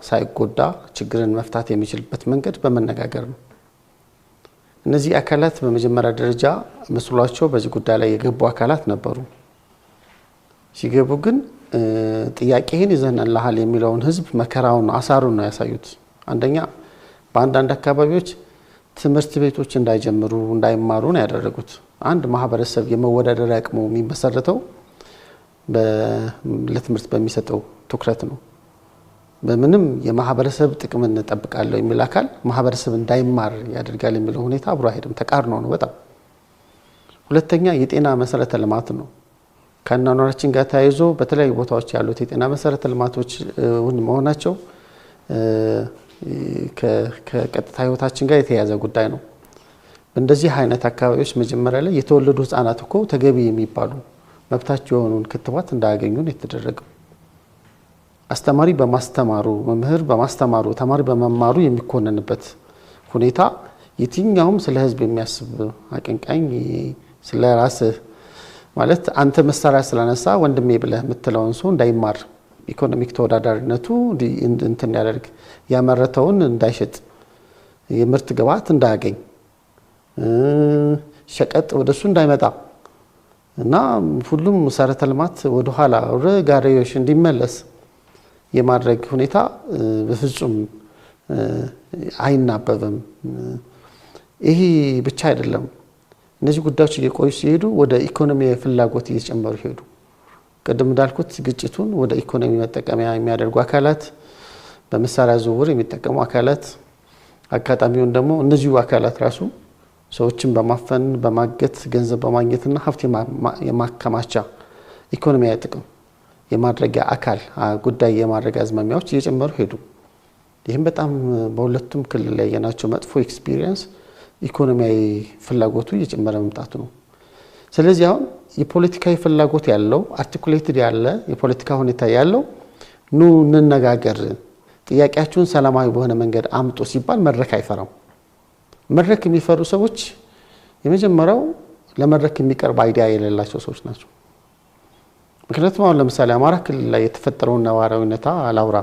ሳይጎዳ ችግርን መፍታት የሚችልበት መንገድ በመነጋገር ነው። እነዚህ አካላት በመጀመሪያ ደረጃ መስሏቸው በዚህ ጉዳይ ላይ የገቡ አካላት ነበሩ። ሲገቡ ግን ጥያቄህን ይዘንልሃል የሚለውን ህዝብ መከራውን አሳሩን ነው ያሳዩት። አንደኛ በአንዳንድ አካባቢዎች ትምህርት ቤቶች እንዳይጀምሩ እንዳይማሩ ነው ያደረጉት። አንድ ማህበረሰብ የመወዳደር አቅሙ የሚመሰረተው ለትምህርት በሚሰጠው ትኩረት ነው። በምንም የማህበረሰብ ጥቅም እንጠብቃለሁ የሚል አካል ማህበረሰብ እንዳይማር ያደርጋል የሚለው ሁኔታ አብሮ አይሄድም፣ ተቃርኖ ነው በጣም። ሁለተኛ የጤና መሰረተ ልማት ነው። ከአኗኗራችን ጋር ተያይዞ በተለያዩ ቦታዎች ያሉት የጤና መሰረተ ልማቶች መሆናቸው ከቀጥታ ህይወታችን ጋር የተያያዘ ጉዳይ ነው። በእንደዚህ አይነት አካባቢዎች መጀመሪያ ላይ የተወለዱ ህፃናት እኮ ተገቢ የሚባሉ መብታቸው የሆኑን ክትባት እንዳያገኙ ነው የተደረገው። አስተማሪ በማስተማሩ መምህር በማስተማሩ ተማሪ በመማሩ የሚኮነንበት ሁኔታ የትኛውም ስለ ህዝብ የሚያስብ አቀንቃኝ ስለ ራስህ ማለት አንተ መሳሪያ ስለነሳ ወንድሜ ብለህ የምትለውን ሰው እንዳይማር ኢኮኖሚክ ተወዳዳሪነቱ እንትን ያደርግ ያመረተውን እንዳይሸጥ የምርት ግብዓት እንዳያገኝ ሸቀጥ ወደሱ እንዳይመጣ እና ሁሉም መሰረተ ልማት ወደ ኋላ ወደ ጋሪዮሽ እንዲመለስ የማድረግ ሁኔታ በፍጹም አይናበብም። ይሄ ብቻ አይደለም። እነዚህ ጉዳዮች እየቆዩ ሲሄዱ ወደ ኢኮኖሚ ፍላጎት እየጨመሩ ሄዱ። ቀደም እንዳልኩት ግጭቱን ወደ ኢኮኖሚ መጠቀሚያ የሚያደርጉ አካላት፣ በመሳሪያ ዝውውር የሚጠቀሙ አካላት፣ አጋጣሚውን ደግሞ እነዚሁ አካላት ራሱ ሰዎችን በማፈን በማገት ገንዘብ በማግኘትና ሀብት የማከማቻ ኢኮኖሚያዊ ጥቅም የማድረጊያ አካል ጉዳይ የማድረግ አዝማሚያዎች እየጨመሩ ሄዱ። ይህም በጣም በሁለቱም ክልል ላይ ያየናቸው መጥፎ ኤክስፒሪየንስ ኢኮኖሚያዊ ፍላጎቱ እየጨመረ መምጣቱ ነው። ስለዚህ አሁን የፖለቲካዊ ፍላጎት ያለው አርቲኩሌትድ ያለ የፖለቲካ ሁኔታ ያለው ኑ እንነጋገር፣ ጥያቄያችሁን ሰላማዊ በሆነ መንገድ አምጡ ሲባል መድረክ አይፈራም። መድረክ የሚፈሩ ሰዎች የመጀመሪያው ለመድረክ የሚቀርብ አይዲያ የሌላቸው ሰዎች ናቸው። ምክንያቱም አሁን ለምሳሌ አማራ ክልል ላይ የተፈጠረውን ነባራዊ ሁኔታ አላውራ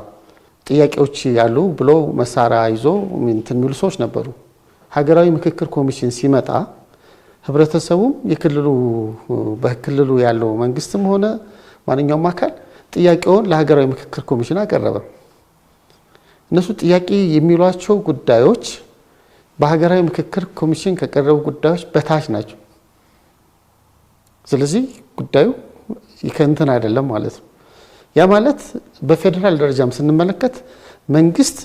ጥያቄዎች ያሉ ብሎ መሳሪያ ይዞ እንትን የሚሉ ሰዎች ነበሩ። ሀገራዊ ምክክር ኮሚሽን ሲመጣ ህብረተሰቡም በክልሉ ያለው መንግስትም ሆነ ማንኛውም አካል ጥያቄውን ለሀገራዊ ምክክር ኮሚሽን አቀረበ። እነሱ ጥያቄ የሚሏቸው ጉዳዮች በሀገራዊ ምክክር ኮሚሽን ከቀረቡ ጉዳዮች በታች ናቸው። ስለዚህ ጉዳዩ ይከንተን አይደለም ማለት ነው። ያ ማለት በፌደራል ደረጃም ስንመለከት መንግስት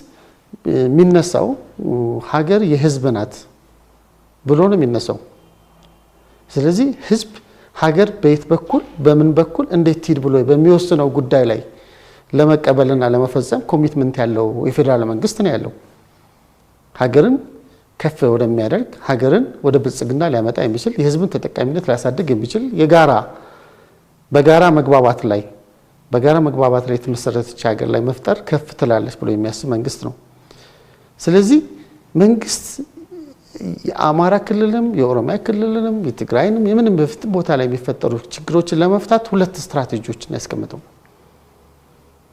የሚነሳው ሀገር የህዝብ ናት ብሎ ነው የሚነሳው። ስለዚህ ህዝብ ሀገር በየት በኩል በምን በኩል እንዴት ሂድ ብሎ በሚወስነው ጉዳይ ላይ ለመቀበልና ለመፈጸም ኮሚትመንት ያለው የፌደራል መንግስት ነው ያለው። ሀገርን ከፍ ወደሚያደርግ ሀገርን ወደ ብልጽግና ሊያመጣ የሚችል የህዝብን ተጠቃሚነት ሊያሳድግ የሚችል በጋራ መግባባት ላይ የተመሰረተች ሀገር ላይ መፍጠር ከፍ ትላለች ብሎ የሚያስብ መንግስት ነው። ስለዚህ መንግስት የአማራ ክልልም የኦሮሚያ ክልልንም የትግራይንም የምንም በፊት ቦታ ላይ የሚፈጠሩ ችግሮችን ለመፍታት ሁለት ስትራቴጂዎችን ያስቀምጠው።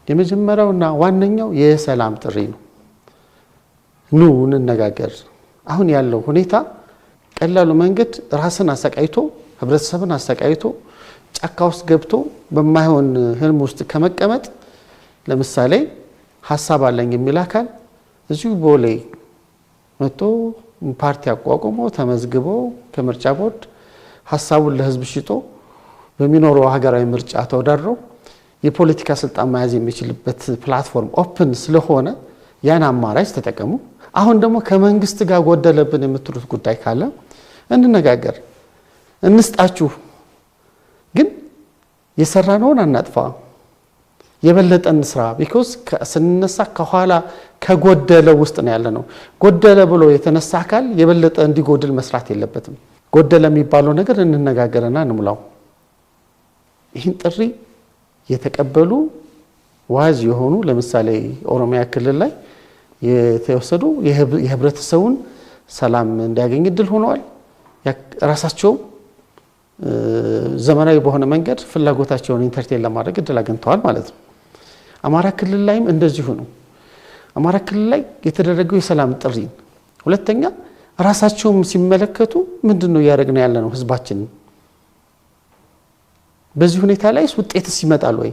የመጀመሪያውና ዋነኛው የሰላም ጥሪ ነው። ኑ እንነጋገር። አሁን ያለው ሁኔታ ቀላሉ መንገድ ራስን አሰቃይቶ ህብረተሰብን አሰቃይቶ ጫካ ውስጥ ገብቶ በማይሆን ህልም ውስጥ ከመቀመጥ ለምሳሌ ሐሳብ አለኝ የሚል አካል እዚሁ ቦሌ መጥቶ ፓርቲ አቋቁሞ ተመዝግቦ ከምርጫ ቦርድ ሐሳቡን ለህዝብ ሽጦ በሚኖረው ሀገራዊ ምርጫ ተወዳድሮ የፖለቲካ ስልጣን መያዝ የሚችልበት ፕላትፎርም ኦፕን ስለሆነ ያን አማራጭ ተጠቀሙ። አሁን ደግሞ ከመንግስት ጋር ጎደለብን የምትሉት ጉዳይ ካለ እንነጋገር፣ እንስጣችሁ፣ ግን የሰራነውን አናጥፋ፣ የበለጠን ስራ። ቢኮዝ ስንነሳ ከኋላ ከጎደለ ውስጥ ነው ያለነው። ጎደለ ብሎ የተነሳ አካል የበለጠ እንዲጎድል መስራት የለበትም። ጎደለ የሚባለው ነገር እንነጋገርና እንሙላው። ይህን ጥሪ የተቀበሉ ዋዝ የሆኑ ለምሳሌ ኦሮሚያ ክልል ላይ የተወሰዱ የህብረተሰቡን ሰላም እንዲያገኝ እድል ሆነዋል። ራሳቸው ዘመናዊ በሆነ መንገድ ፍላጎታቸውን ኢንተርቴን ለማድረግ እድል አግኝተዋል ማለት ነው። አማራ ክልል ላይም እንደዚሁ ነው። አማራ ክልል ላይ የተደረገው የሰላም ጥሪ፣ ሁለተኛ ራሳቸውም ሲመለከቱ ምንድነው ያደረግነው ያለነው ህዝባችን በዚህ ሁኔታ ላይ ውጤትስ ይመጣል ወይ?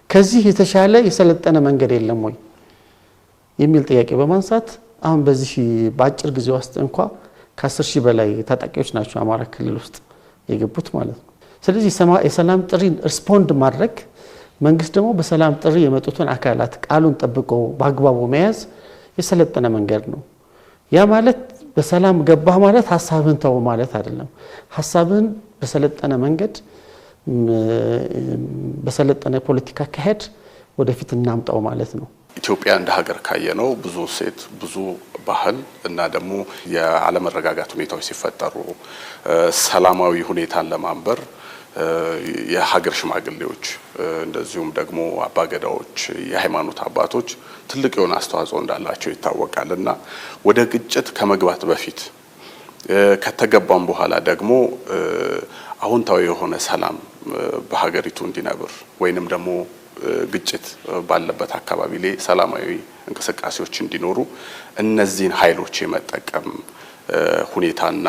ከዚህ የተሻለ የሰለጠነ መንገድ የለም ወይ የሚል ጥያቄ በማንሳት አሁን በዚህ በአጭር ጊዜ ውስጥ እንኳን ከ10 ሺህ በላይ ታጣቂዎች ናቸው አማራ ክልል ውስጥ የገቡት ማለት ነው። ስለዚህ የሰላም ጥሪ ሪስፖንድ ማድረግ መንግስት ደግሞ በሰላም ጥሪ የመጡትን አካላት ቃሉን ጠብቆ በአግባቡ መያዝ የሰለጠነ መንገድ ነው። ያ ማለት በሰላም ገባህ ማለት ሐሳብህን ተው ማለት አይደለም። ሐሳብህን በሰለጠነ መንገድ በሰለጠነ ፖለቲካ ካሄድ ወደፊት እናምጣው ማለት ነው። ኢትዮጵያ እንደ ሀገር ካየነው ብዙ ሴት ብዙ ባህል እና ደግሞ የአለመረጋጋት ሁኔታዎች ሲፈጠሩ ሰላማዊ ሁኔታን ለማንበር የሀገር ሽማግሌዎች እንደዚሁም ደግሞ አባገዳዎች የሃይማኖት አባቶች ትልቅ የሆነ አስተዋጽኦ እንዳላቸው ይታወቃልና ወደ ግጭት ከመግባት በፊት ከተገባም በኋላ ደግሞ አሁንታዊ የሆነ ሰላም በሀገሪቱ እንዲነብር ወይንም ደግሞ ግጭት ባለበት አካባቢ ላይ ሰላማዊ እንቅስቃሴዎች እንዲኖሩ እነዚህን ኃይሎች የመጠቀም ሁኔታና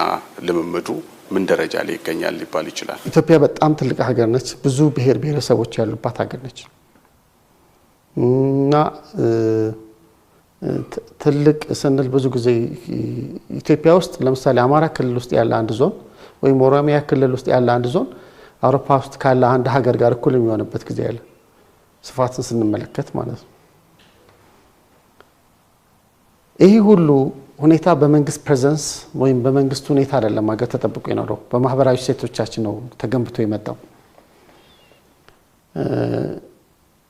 ልምምዱ ምን ደረጃ ላይ ይገኛል ሊባል ይችላል? ኢትዮጵያ በጣም ትልቅ ሀገር ነች። ብዙ ብሔር ብሔረሰቦች ያሉባት ሀገር ነች እና ትልቅ ስንል ብዙ ጊዜ ኢትዮጵያ ውስጥ ለምሳሌ አማራ ክልል ውስጥ ያለ አንድ ዞን ወይም ኦሮሚያ ክልል ውስጥ ያለ አንድ ዞን አውሮፓ ውስጥ ካለ አንድ ሀገር ጋር እኩል የሚሆንበት ጊዜ አለ፣ ስፋትን ስንመለከት ማለት ነው። ይህ ሁሉ ሁኔታ በመንግስት ፕሬዘንስ ወይም በመንግስት ሁኔታ አይደለም ሀገር ተጠብቆ የኖረው፣ በማህበራዊ ሴቶቻችን ነው ተገንብቶ የመጣው።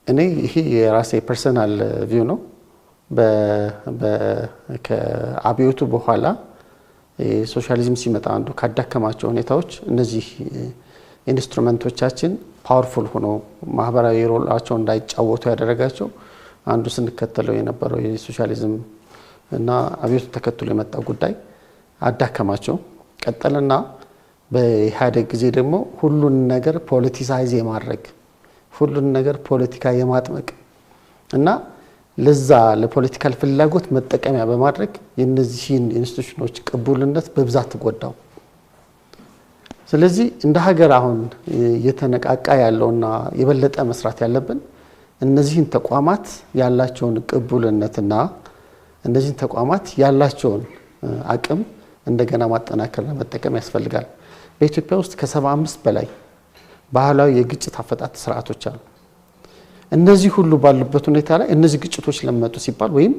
እኔ ይሄ የራሴ ፐርሰናል ቪው ነው። ከአብዮቱ በኋላ ሶሻሊዝም ሲመጣ አንዱ ካዳከማቸው ሁኔታዎች እነዚህ ኢንስትሩመንቶቻችን ፓወርፉል ሆኖ ማህበራዊ ሮላቸው እንዳይጫወቱ ያደረጋቸው አንዱ ስንከተለው የነበረው የሶሻሊዝም እና አብዮቱ ተከትሎ የመጣው ጉዳይ አዳከማቸው። ቀጠልና በኢህአዴግ ጊዜ ደግሞ ሁሉን ነገር ፖለቲሳይዝ የማድረግ ሁሉን ነገር ፖለቲካ የማጥመቅ እና ለዛ ለፖለቲካል ፍላጎት መጠቀሚያ በማድረግ የነዚህን ኢንስቲትዩሽኖች ቅቡልነት በብዛት ተጎዳው። ስለዚህ እንደ ሀገር አሁን እየተነቃቃ ያለውና የበለጠ መስራት ያለብን እነዚህን ተቋማት ያላቸውን ቅቡልነትና እነዚህን ተቋማት ያላቸውን አቅም እንደገና ማጠናከርና መጠቀም ያስፈልጋል። በኢትዮጵያ ውስጥ ከ75 በላይ ባህላዊ የግጭት አፈታት ስርዓቶች አሉ። እነዚህ ሁሉ ባሉበት ሁኔታ ላይ እነዚህ ግጭቶች ለመጡ ሲባል ወይም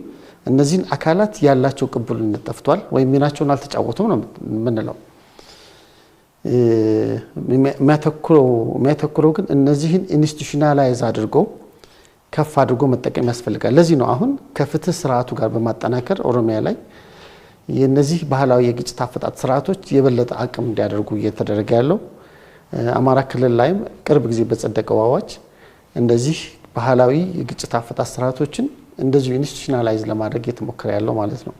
እነዚህን አካላት ያላቸው ቅቡልነት ጠፍቷል ወይም ሚናቸውን አልተጫወቱም ነው የምንለው። የሚያተኩረው ግን እነዚህን ኢንስቲትዩሽናላይዝ አድርጎ ከፍ አድርጎ መጠቀም ያስፈልጋል። ለዚህ ነው አሁን ከፍትህ ስርዓቱ ጋር በማጠናከር ኦሮሚያ ላይ የነዚህ ባህላዊ የግጭት አፈታት ስርዓቶች የበለጠ አቅም እንዲያደርጉ እየተደረገ ያለው። አማራ ክልል ላይም ቅርብ ጊዜ በጸደቀው አዋጅ እንደዚህ ባህላዊ የግጭት አፈታት ስርዓቶችን እንደዚሁ ኢንስቲትዩሽናላይዝ ለማድረግ እየተሞከረ ያለው ማለት ነው።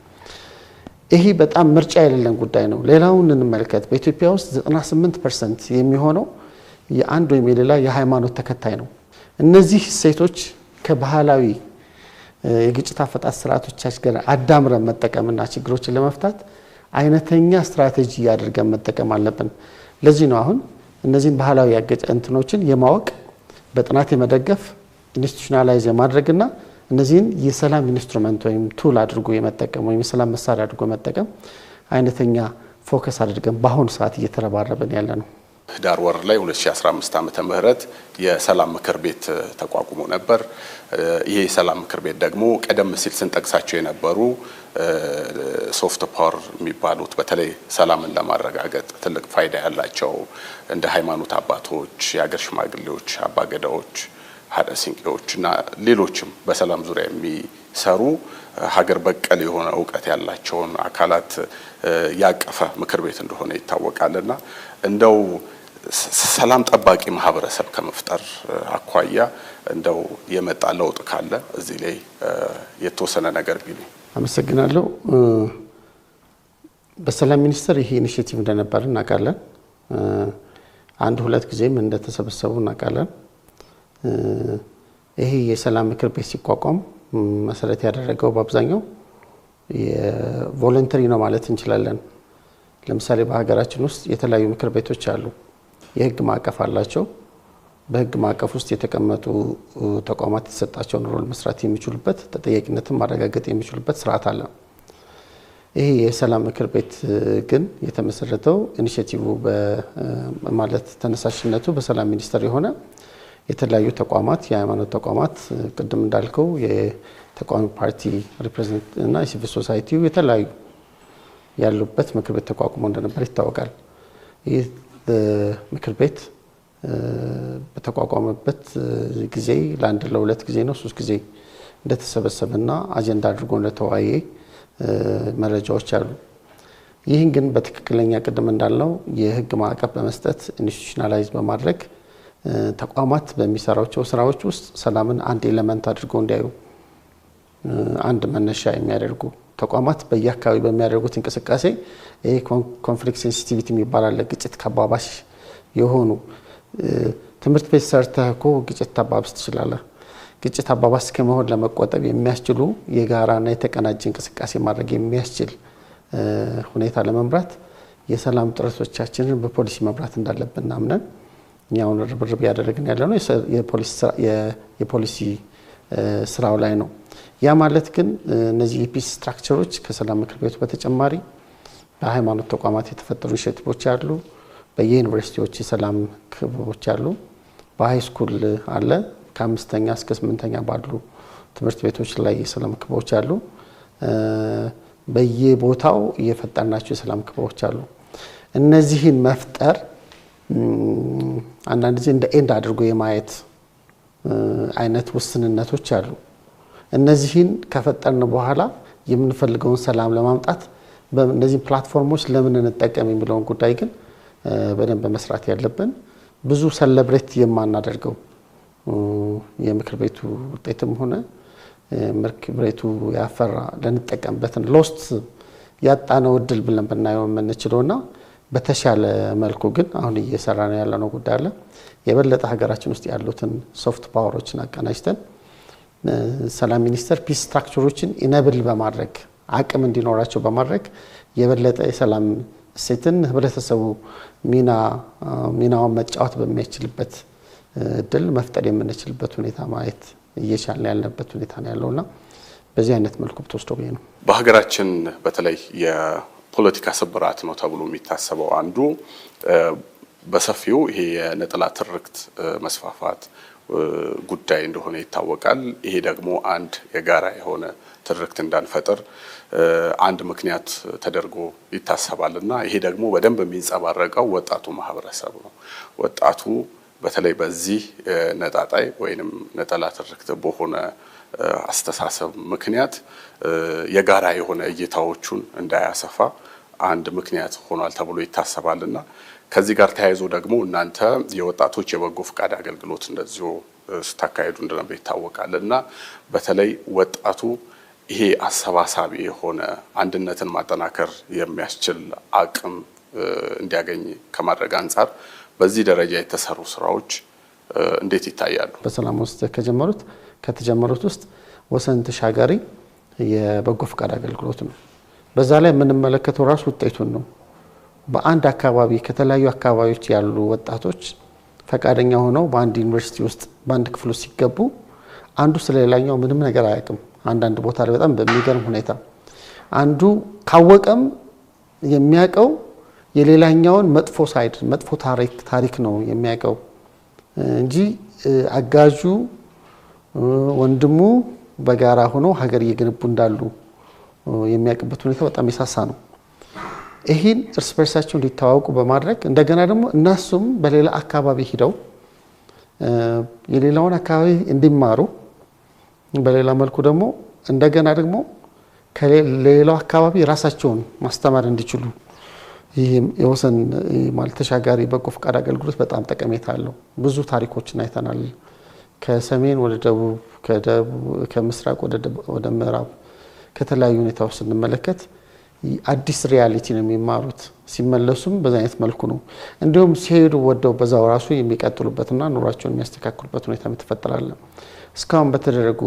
ይሄ በጣም ምርጫ የሌለን ጉዳይ ነው። ሌላውን እንመልከት። በኢትዮጵያ ውስጥ 98% የሚሆነው የአንድ ወይም የሌላ የሃይማኖት ተከታይ ነው። እነዚህ ሴቶች ከባህላዊ የግጭት አፈታት ስርዓቶቻችን ጋር አዳምረን መጠቀምና ችግሮችን ለመፍታት አይነተኛ ስትራቴጂ አድርገን መጠቀም አለብን። ለዚህ ነው አሁን እነዚህን ባህላዊ እንትኖችን የማወቅ በጥናት የመደገፍ ኢንስቲትዩሽናላይዝ የማድረግና እነዚህን የሰላም ኢንስትሩመንት ወይም ቱል አድርጎ የመጠቀም ወይም የሰላም መሳሪያ አድርጎ መጠቀም አይነተኛ ፎከስ አድርገን በአሁኑ ሰዓት እየተረባረብን ያለ ነው። ህዳር ወር ላይ 2015 ዓመተ ምህረት የሰላም ምክር ቤት ተቋቁሞ ነበር። ይሄ የሰላም ምክር ቤት ደግሞ ቀደም ሲል ስንጠቅሳቸው የነበሩ ሶፍት ፓወር የሚባሉት በተለይ ሰላምን ለማረጋገጥ ትልቅ ፋይዳ ያላቸው እንደ ሃይማኖት አባቶች፣ የሀገር ሽማግሌዎች፣ አባገዳዎች፣ ሀደ ሲንቄዎች እና ሌሎችም በሰላም ዙሪያ የሚሰሩ ሀገር በቀል የሆነ እውቀት ያላቸውን አካላት ያቀፈ ምክር ቤት እንደሆነ ይታወቃልና እንደው ሰላም ጠባቂ ማህበረሰብ ከመፍጠር አኳያ እንደው የመጣ ለውጥ ካለ እዚህ ላይ የተወሰነ ነገር ቢሉ። አመሰግናለሁ። በሰላም ሚኒስቴር ይሄ ኢኒሺየቲቭ እንደነበር እናውቃለን። አንድ ሁለት ጊዜም እንደተሰበሰቡ እናውቃለን። ይሄ የሰላም ምክር ቤት ሲቋቋም መሰረት ያደረገው በአብዛኛው የቮለንተሪ ነው ማለት እንችላለን። ለምሳሌ በሀገራችን ውስጥ የተለያዩ ምክር ቤቶች አሉ። የህግ ማዕቀፍ አላቸው። በህግ ማዕቀፍ ውስጥ የተቀመጡ ተቋማት የተሰጣቸውን ሮል መስራት የሚችሉበት ተጠያቂነትን ማረጋገጥ የሚችሉበት ስርዓት አለ። ይሄ የሰላም ምክር ቤት ግን የተመሰረተው ኢኒሺዬቲቭ በማለት ተነሳሽነቱ በሰላም ሚኒስቴር የሆነ የተለያዩ ተቋማት የሃይማኖት ተቋማት ቅድም እንዳልከው የተቃዋሚ ፓርቲ ሪፕሬዘንት እና የሲቪል ሶሳይቲው የተለያዩ ያሉበት ምክር ቤት ተቋቁሞ እንደነበር ይታወቃል። ይህ ምክር ቤት በተቋቋመበት ጊዜ ለአንድ ለሁለት ጊዜ ነው 3 ጊዜ እንደተሰበሰበና አጀንዳ አድርጎ እንደተወያየ መረጃዎች አሉ። ይህን ግን በትክክለኛ ቅድም እንዳልነው የህግ ማዕቀፍ በመስጠት ኢንስቲቱሽናላይዝ በማድረግ ተቋማት በሚሰራቸው ስራዎች ውስጥ ሰላምን አንድ ኤሌመንት አድርገው እንዲያዩ አንድ መነሻ የሚያደርጉ ተቋማት በየአካባቢ በሚያደርጉት እንቅስቃሴ ይሄ ኮንፍሊክት ሴንሲቲቪቲ የሚባል ግጭት ከባባሽ የሆኑ ትምህርት ቤት ሰርተህ እኮ ግጭት ታባብስ ትችላለህ። ግጭት አባባስ ከመሆን ለመቆጠብ የሚያስችሉ የጋራና የተቀናጀ እንቅስቃሴ ማድረግ የሚያስችል ሁኔታ ለመምራት የሰላም ጥረቶቻችንን በፖሊሲ መምራት እንዳለብን አምነን እኛውን ርብርብ ያደረግን ያለነው የፖሊሲ ስራው ላይ ነው። ያ ማለት ግን እነዚህ የፒስ ስትራክቸሮች ከሰላም ምክር ቤቱ በተጨማሪ በሃይማኖት ተቋማት የተፈጠሩ ኢኒሼቲቮች አሉ። በየዩኒቨርሲቲዎች የሰላም ክበቦች አሉ። በሃይ ስኩል አለ። ከ5ኛ እስከ 8ኛ ባሉ ትምህርት ቤቶች ላይ የሰላም ክበቦች አሉ። በየቦታው እየፈጠርናቸው የሰላም ክበቦች አሉ። እነዚህን መፍጠር አንዳንድ ጊዜ እንደ ኤንድ አድርጎ የማየት አይነት ውስንነቶች አሉ። እነዚህን ከፈጠርን በኋላ የምንፈልገውን ሰላም ለማምጣት በእነዚህ ፕላትፎርሞች ለምን እንጠቀም የሚለውን ጉዳይ ግን በደንብ መስራት ያለብን ብዙ ሰለብሬት የማናደርገው የምክር ቤቱ ውጤትም ሆነ ምክር ቤቱ ያፈራ ለንጠቀምበትን ሎስት ያጣነው እድል ብለን ብናየው የምንችለውና በተሻለ መልኩ ግን አሁን እየሰራን ያለነው ጉዳይ አለ። የበለጠ ሀገራችን ውስጥ ያሉትን ሶፍት ፓወሮችን አቀናጅተን ሰላም ሚኒስቴር ፒስ ስትራክቸሮችን ኢነብል በማድረግ አቅም እንዲኖራቸው በማድረግ የበለጠ የሰላም እሴትን ህብረተሰቡ ሚናውን መጫወት በሚያስችልበት እድል መፍጠር የምንችልበት ሁኔታ ማየት እየቻልን ያለበት ሁኔታ ነው ያለውና በዚህ አይነት መልኩ ተወስዶ ነው። በሀገራችን በተለይ የፖለቲካ ስብራት ነው ተብሎ የሚታሰበው አንዱ በሰፊው ይሄ የነጠላ ትርክት መስፋፋት ጉዳይ እንደሆነ ይታወቃል። ይሄ ደግሞ አንድ የጋራ የሆነ ትርክት እንዳንፈጥር አንድ ምክንያት ተደርጎ ይታሰባልና ይሄ ደግሞ በደንብ የሚንጸባረቀው ወጣቱ ማህበረሰብ ነው። ወጣቱ በተለይ በዚህ ነጣጣይ ወይንም ነጠላ ትርክት በሆነ አስተሳሰብ ምክንያት የጋራ የሆነ እይታዎቹን እንዳያሰፋ አንድ ምክንያት ሆኗል ተብሎ ይታሰባልና ከዚህ ጋር ተያይዞ ደግሞ እናንተ የወጣቶች የበጎ ፍቃድ አገልግሎት እንደዚሁ ስታካሄዱ እንደነበር ይታወቃልና በተለይ ወጣቱ ይሄ አሰባሳቢ የሆነ አንድነትን ማጠናከር የሚያስችል አቅም እንዲያገኝ ከማድረግ አንፃር በዚህ ደረጃ የተሰሩ ስራዎች እንዴት ይታያሉ? በሰላም ውስጥ ከተጀመሩት ውስጥ ወሰን ተሻጋሪ የበጎ ፍቃድ አገልግሎት ነው። በዛ ላይ የምንመለከተው ራሱ ውጤቱን ነው። በአንድ አካባቢ ከተለያዩ አካባቢዎች ያሉ ወጣቶች ፈቃደኛ ሆነው በአንድ ዩኒቨርሲቲ ውስጥ በአንድ ክፍል ውስጥ ሲገቡ አንዱ ስለሌላኛው ምንም ነገር አያውቅም። አንዳንድ ቦታ ላይ በጣም በሚገርም ሁኔታ አንዱ ካወቀም የሚያውቀው የሌላኛውን መጥፎ ሳይድ መጥፎ ታሪክ ነው የሚያውቀው እንጂ አጋዡ ወንድሙ በጋራ ሆኖ ሀገር እየገነቡ እንዳሉ የሚያውቅበት ሁኔታ በጣም የሳሳ ነው። ይህን እርስ በርሳቸው እንዲተዋወቁ በማድረግ እንደገና ደግሞ እነሱም በሌላ አካባቢ ሂደው የሌላውን አካባቢ እንዲማሩ በሌላ መልኩ ደግሞ እንደገና ደግሞ ከሌላው አካባቢ ራሳቸውን ማስተማር እንዲችሉ ይህ የወሰን ማለት ተሻጋሪ በጎ ፍቃድ አገልግሎት በጣም ጠቀሜታ አለው። ብዙ ታሪኮችን አይተናል። ከሰሜን ወደ ደቡብ፣ ከምስራቅ ወደ ምዕራብ ከተለያዩ ሁኔታዎች ስንመለከት አዲስ ሪያሊቲ ነው የሚማሩት። ሲመለሱም በዛ አይነት መልኩ ነው እንዲሁም ሲሄዱ ወደው በዛው ራሱ የሚቀጥሉበትና ኑሯቸውን የሚያስተካክሉበት ሁኔታ ተፈጠራል። እስካሁን በተደረጉ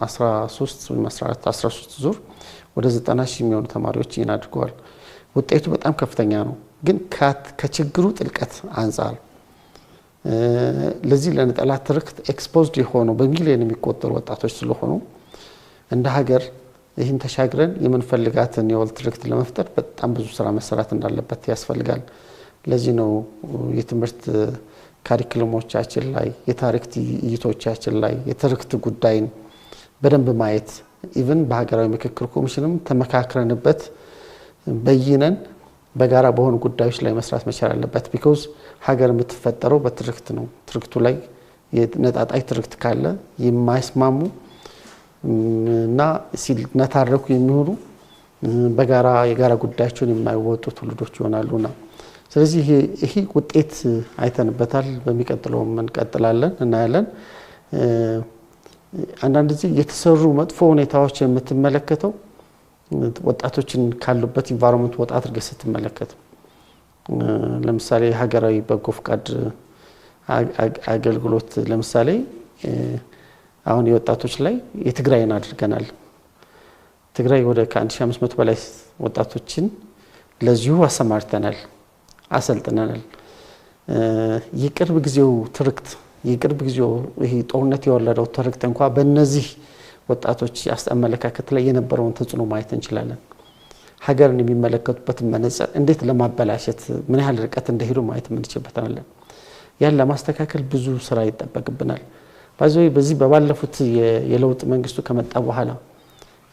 13 ወይም 13 ዙር ወደ 90,000 የሚሆኑ ተማሪዎች ይህን አድርገዋል። ውጤቱ በጣም ከፍተኛ ነው። ግን ከችግሩ ጥልቀት አንፃር ለዚህ ለነጠላ ትርክት ኤክስፖዝድ የሆኑ በሚሊዮን የሚቆጠሩ ወጣቶች ስለሆኑ እንደ ሀገር ይህን ተሻግረን የምንፈልጋትን የወል ትርክት ለመፍጠር በጣም ብዙ ስራ መሰራት እንዳለበት ያስፈልጋል። ለዚህ ነው የትምህርት ካሪኩለሞቻችን ላይ የታሪክ እይቶቻችን ላይ የትርክት ጉዳይን በደንብ ማየት ኢቭን በሀገራዊ ምክክር ኮሚሽንም ተመካክረንበት በይነን በጋራ በሆኑ ጉዳዮች ላይ መስራት መቻል አለበት። ቢኮዝ ሀገር የምትፈጠረው በትርክት ነው። ትርክቱ ላይ የነጣጣይ ትርክት ካለ የማይስማሙ እና ሲነታረኩ የሚሆኑ በጋራ የጋራ ጉዳያቸውን የማይወጡ ትውልዶች ይሆናሉና ስለዚህ ይሄ ውጤት አይተንበታል። በሚቀጥለው እንቀጥላለን እናያለን። አንዳንድ ጊዜ የተሰሩ መጥፎ ሁኔታዎች የምትመለከተው ወጣቶችን ካሉበት ኢንቫይሮንመንት ወጣት አድርገህ ስትመለከት ለምሳሌ ሀገራዊ በጎ ፍቃድ አገልግሎት ለምሳሌ አሁን የወጣቶች ላይ የትግራይን አድርገናል። ትግራይ ወደ ከ1500 በላይ ወጣቶችን ለዚሁ አሰማርተናል፣ አሰልጥነናል። የቅርብ ጊዜው ትርክት የቅርብ ጊዜው ይሄ ጦርነት የወለደው ትርክት እንኳን በእነዚህ ወጣቶች አስተመለካከት ላይ የነበረውን ተጽዕኖ ማየት እንችላለን። ሀገርን የሚመለከቱበትን መነጽር እንዴት ለማበላሸት ምን ያህል ርቀት እንደሄዱ ማየት እንችላለን። ያን ለማስተካከል ብዙ ስራ ይጠበቅብናል። በዚህ በባለፉት የለውጥ መንግስቱ ከመጣ በኋላ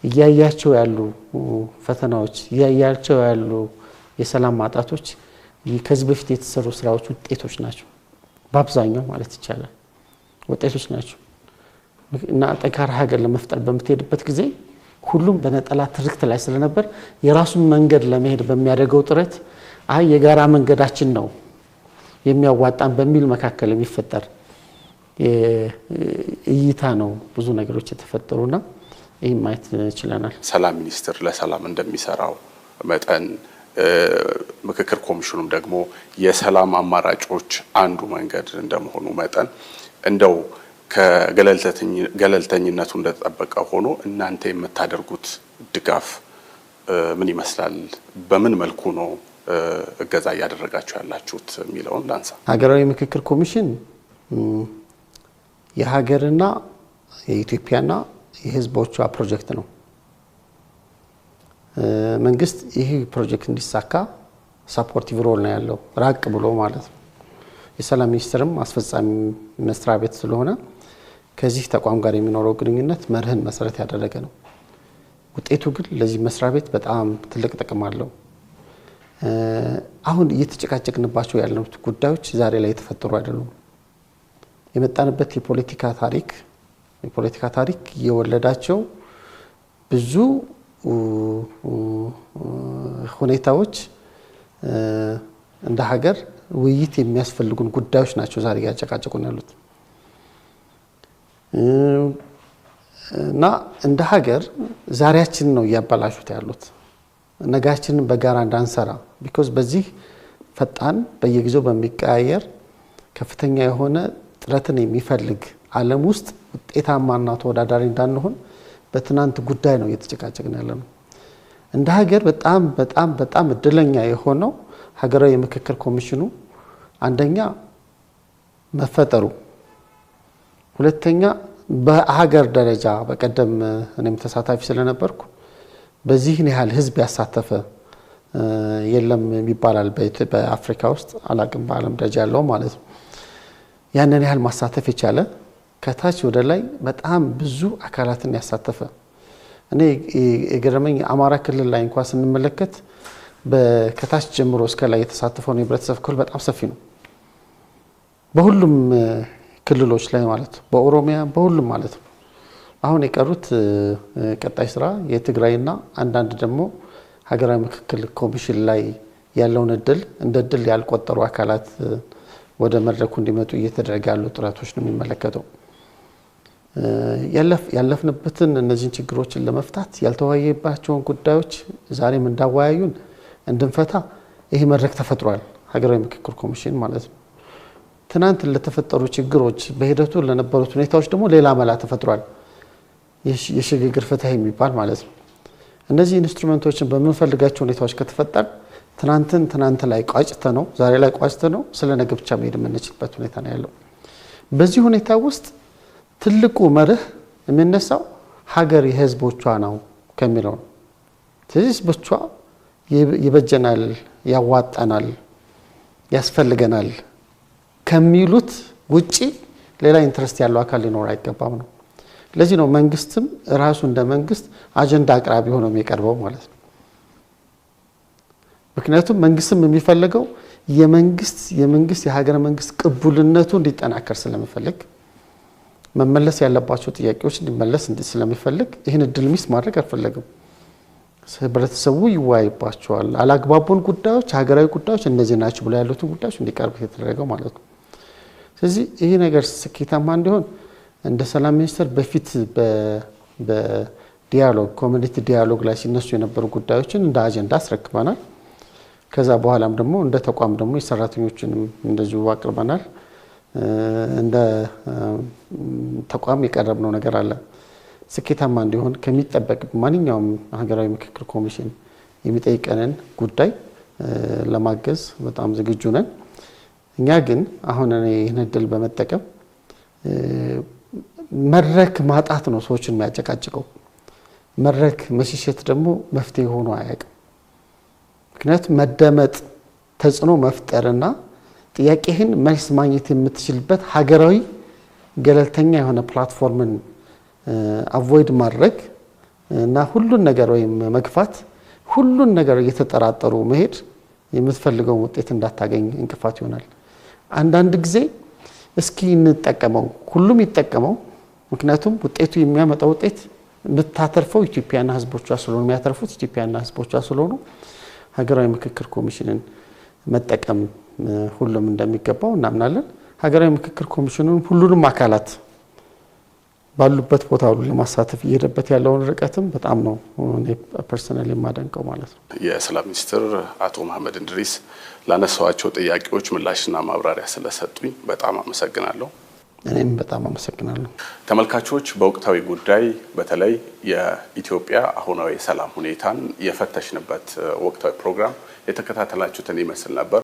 እያያቸው ያሉ ፈተናዎች እያያቸው ያሉ የሰላም ማጣቶች ከዚህ በፊት የተሰሩ ስራዎች ውጤቶች ናቸው። በአብዛኛው ማለት ይቻላል ውጤቶች ናቸው። እና ጠንካራ ሀገር ለመፍጠር በምትሄድበት ጊዜ ሁሉም በነጠላ ትርክት ላይ ስለነበር የራሱን መንገድ ለመሄድ በሚያደርገው ጥረት የጋራ መንገዳችን ነው የሚያዋጣን በሚል መካከል የሚፈጠር እይታ ነው ብዙ ነገሮች የተፈጠሩና ይሄን ማየት ይችላል። ሰላም ሚኒስትር ለሰላም እንደሚሰራው መጠን ምክክር ኮሚሽኑም ደግሞ የሰላም አማራጮች አንዱ መንገድ እንደመሆኑ መጠን እንደው ከገለልተኝነቱ እንደተጠበቀ ሆኖ እናንተ የምታደርጉት ድጋፍ ምን ይመስላል? በምን መልኩ ነው እገዛ እያደረጋችሁ ያላችሁት የሚለውን ላንሳ። ሀገራዊ ምክክር ኮሚሽን የሀገርና የኢትዮጵያና የሕዝቦቿ ፕሮጀክት ነው። መንግስት ይህ ፕሮጀክት እንዲሳካ ሰፖርቲቭ ሮል ነው ያለው ራቅ ብሎ ማለት ነው። የሰላም ሚኒስትርም አስፈጻሚ መስሪያ ቤት ስለሆነ ከዚህ ተቋም ጋር የሚኖረው ግንኙነት መርህን መሰረት ያደረገ ነው። ውጤቱ ግን ለዚህ መስሪያ ቤት በጣም ትልቅ ጥቅም አለው። አሁን እየተጨቃጨቅንባቸው ያሉት ጉዳዮች ዛሬ ላይ የተፈጠሩ አይደሉም። የመጣንበት የፖለቲካ ታሪክ የወለዳቸው ብዙ ሁኔታዎች እንደ ሀገር ውይይት የሚያስፈልጉን ጉዳዮች ናቸው ዛሬ ያጨቃጨቁን ያሉት እና እንደ ሀገር ዛሬያችንን ነው እያበላሹት ያሉት ነጋችንን በጋራ እንዳንሰራ ቢኮዝ በዚህ ፈጣን በየጊዜው በሚቀያየር ከፍተኛ የሆነ ጥረትን የሚፈልግ ዓለም ውስጥ ውጤታማና ተወዳዳሪ እንዳንሆን በትናንት ጉዳይ ነው እየተጨቃጨቅን ያለነው። እንደ ሀገር በጣም በጣም በጣም እድለኛ የሆነው ሀገራዊ ምክክር ኮሚሽኑ አንደኛ መፈጠሩ፣ ሁለተኛ በሀገር ደረጃ በቀደም እኔም ተሳታፊ ስለነበርኩ በዚህን ያህል ህዝብ ያሳተፈ የለም ይባላል በአፍሪካ ውስጥ አላቅም በዓለም ደረጃ ያለው ማለት ነው። ያንን ያህል ማሳተፍ የቻለ ከታች ወደ ላይ በጣም ብዙ አካላትን ያሳተፈ እኔ የገረመኝ አማራ ክልል ላይ እንኳን ስንመለከት ከታች ጀምሮ እስከ ላይ የተሳተፈው የህብረተሰብ ክፍል በጣም ሰፊ ነው። በሁሉም ክልሎች ላይ ማለት ነው፣ በኦሮሚያ በሁሉም ማለት ነው። አሁን የቀሩት ቀጣይ ስራ የትግራይና አንዳንድ ደግሞ ሀገራዊ ምክክር ኮሚሽን ላይ ያለውን እንደ እድል ያልቆጠሩ አካላት ወደ መድረኩ እንዲመጡ እየተደረገ ያሉ ጥረቶች ነው የሚመለከተው። ያለፍንበትን እነዚህን ችግሮችን ለመፍታት ያልተወያየባቸውን ጉዳዮች ዛሬም እንዳወያዩን እንድንፈታ ይሄ መድረክ ተፈጥሯል፣ ሀገራዊ ምክክር ኮሚሽን ማለት ነው። ትናንት ለተፈጠሩ ችግሮች በሂደቱ ለነበሩት ሁኔታዎች ደግሞ ሌላ መላ ተፈጥሯል፣ የሽግግር ፍትህ የሚባል ማለት ነው። እነዚህ ኢንስትሩመንቶችን በምንፈልጋቸው ሁኔታዎች ከተፈጠሩ ትናንት ላይ ቋጭተ ነው ዛሬ ላይ ቋጭተ ነው ስለ ነገ ብቻ መሄድ የምንችልበት ሁኔታ ነው ያለው። በዚህ ሁኔታ ውስጥ ትልቁ መርህ የሚነሳው ሀገር የህዝቦቿ ነው ከሚለው ነው። ስለዚህ ህዝቦቿ ይበጀናል፣ ያዋጣናል፣ ያስፈልገናል ከሚሉት ውጪ ሌላ ኢንትረስት ያለው አካል ሊኖር አይገባም ነው። ለዚህ ነው መንግስትም ራሱ እንደ መንግስት አጀንዳ አቅራቢ ሆኖ የሚቀርበው ማለት ነው። ምክንያቱም መንግስትም የሚፈልገው የመንግስት የሀገር መንግስት ቅቡልነቱ እንዲጠናከር ስለሚፈልግ መመለስ ያለባቸው ጥያቄዎች እንዲመለስ ስለሚፈልግ ይህን እድል ሚስ ማድረግ አልፈለግም። ህብረተሰቡ ይወያይባቸዋል። አላግባቡን ጉዳዮች ሀገራዊ ጉዳዮች እነዚህ ናቸው ብለው ያሉትን ጉዳዮች እንዲቀርብ የተደረገው ማለት ነው። ስለዚህ ይሄ ነገር ስኬታማ እንዲሆን እንደ ሰላም ሚኒስቴር በፊት በዲያሎግ ኮሚኒቲ ዲያሎግ ላይ ሲነሱ የነበሩ ጉዳዮችን እንደ አጀንዳ አስረክበናል። ከዛ በኋላም ደግሞ እንደ ተቋም ደግሞ የሰራተኞችንም እንደዚሁ አቅርበናል። እንደ ተቋም የቀረብነው ነገር አለ። ስኬታማ እንዲሆን ከሚጠበቅ ማንኛውም ሀገራዊ ምክክር ኮሚሽን የሚጠይቀንን ጉዳይ ለማገዝ በጣም ዝግጁ ነን። እኛ ግን አሁን ይህን እድል በመጠቀም መድረክ ማጣት ነው ሰዎችን የሚያጨቃጭቀው። መድረክ መሽሸት ደግሞ መፍትሄ ሆኖ አያውቅም። ምክንያቱም መደመጥ፣ ተጽዕኖ መፍጠርና ጥያቄህን መልስ ማግኘት የምትችልበት ሀገራዊ ገለልተኛ የሆነ ፕላትፎርምን አቮይድ ማድረግ እና ሁሉን ነገር ወይም መግፋት፣ ሁሉን ነገር እየተጠራጠሩ መሄድ የምትፈልገው ውጤት እንዳታገኝ እንቅፋት ይሆናል። አንዳንድ ጊዜ እስኪ እንጠቀመው፣ ሁሉም ይጠቀመው። ምክንያቱም ውጤቱ የሚያመጣው ውጤት የምታተርፈው ኢትዮጵያና ህዝቦቿ ስለሆኑ የሚያተርፉት ኢትዮጵያና ህዝቦቿ ስለሆኑ ሀገራዊ ምክክር ኮሚሽንን መጠቀም ሁሉም እንደሚገባው እናምናለን። ሀገራዊ ምክክር ኮሚሽኑን ሁሉንም አካላት ባሉበት ቦታ ሁሉ ለማሳተፍ እየሄደበት ያለውን ርቀትም በጣም ነው እኔ ፐርሰናሊ የማደንቀው ማለት ነው። የሰላም ሚኒስትር አቶ መሐመድ እንድሪስ ላነሳዋቸው ጥያቄዎች ምላሽና ማብራሪያ ስለሰጡኝ በጣም አመሰግናለሁ። እኔም በጣም አመሰግናለሁ። ተመልካቾች በወቅታዊ ጉዳይ በተለይ የኢትዮጵያ አሁናዊ የሰላም ሁኔታን የፈተሽንበት ወቅታዊ ፕሮግራም የተከታተላችሁትን ይመስል ነበር።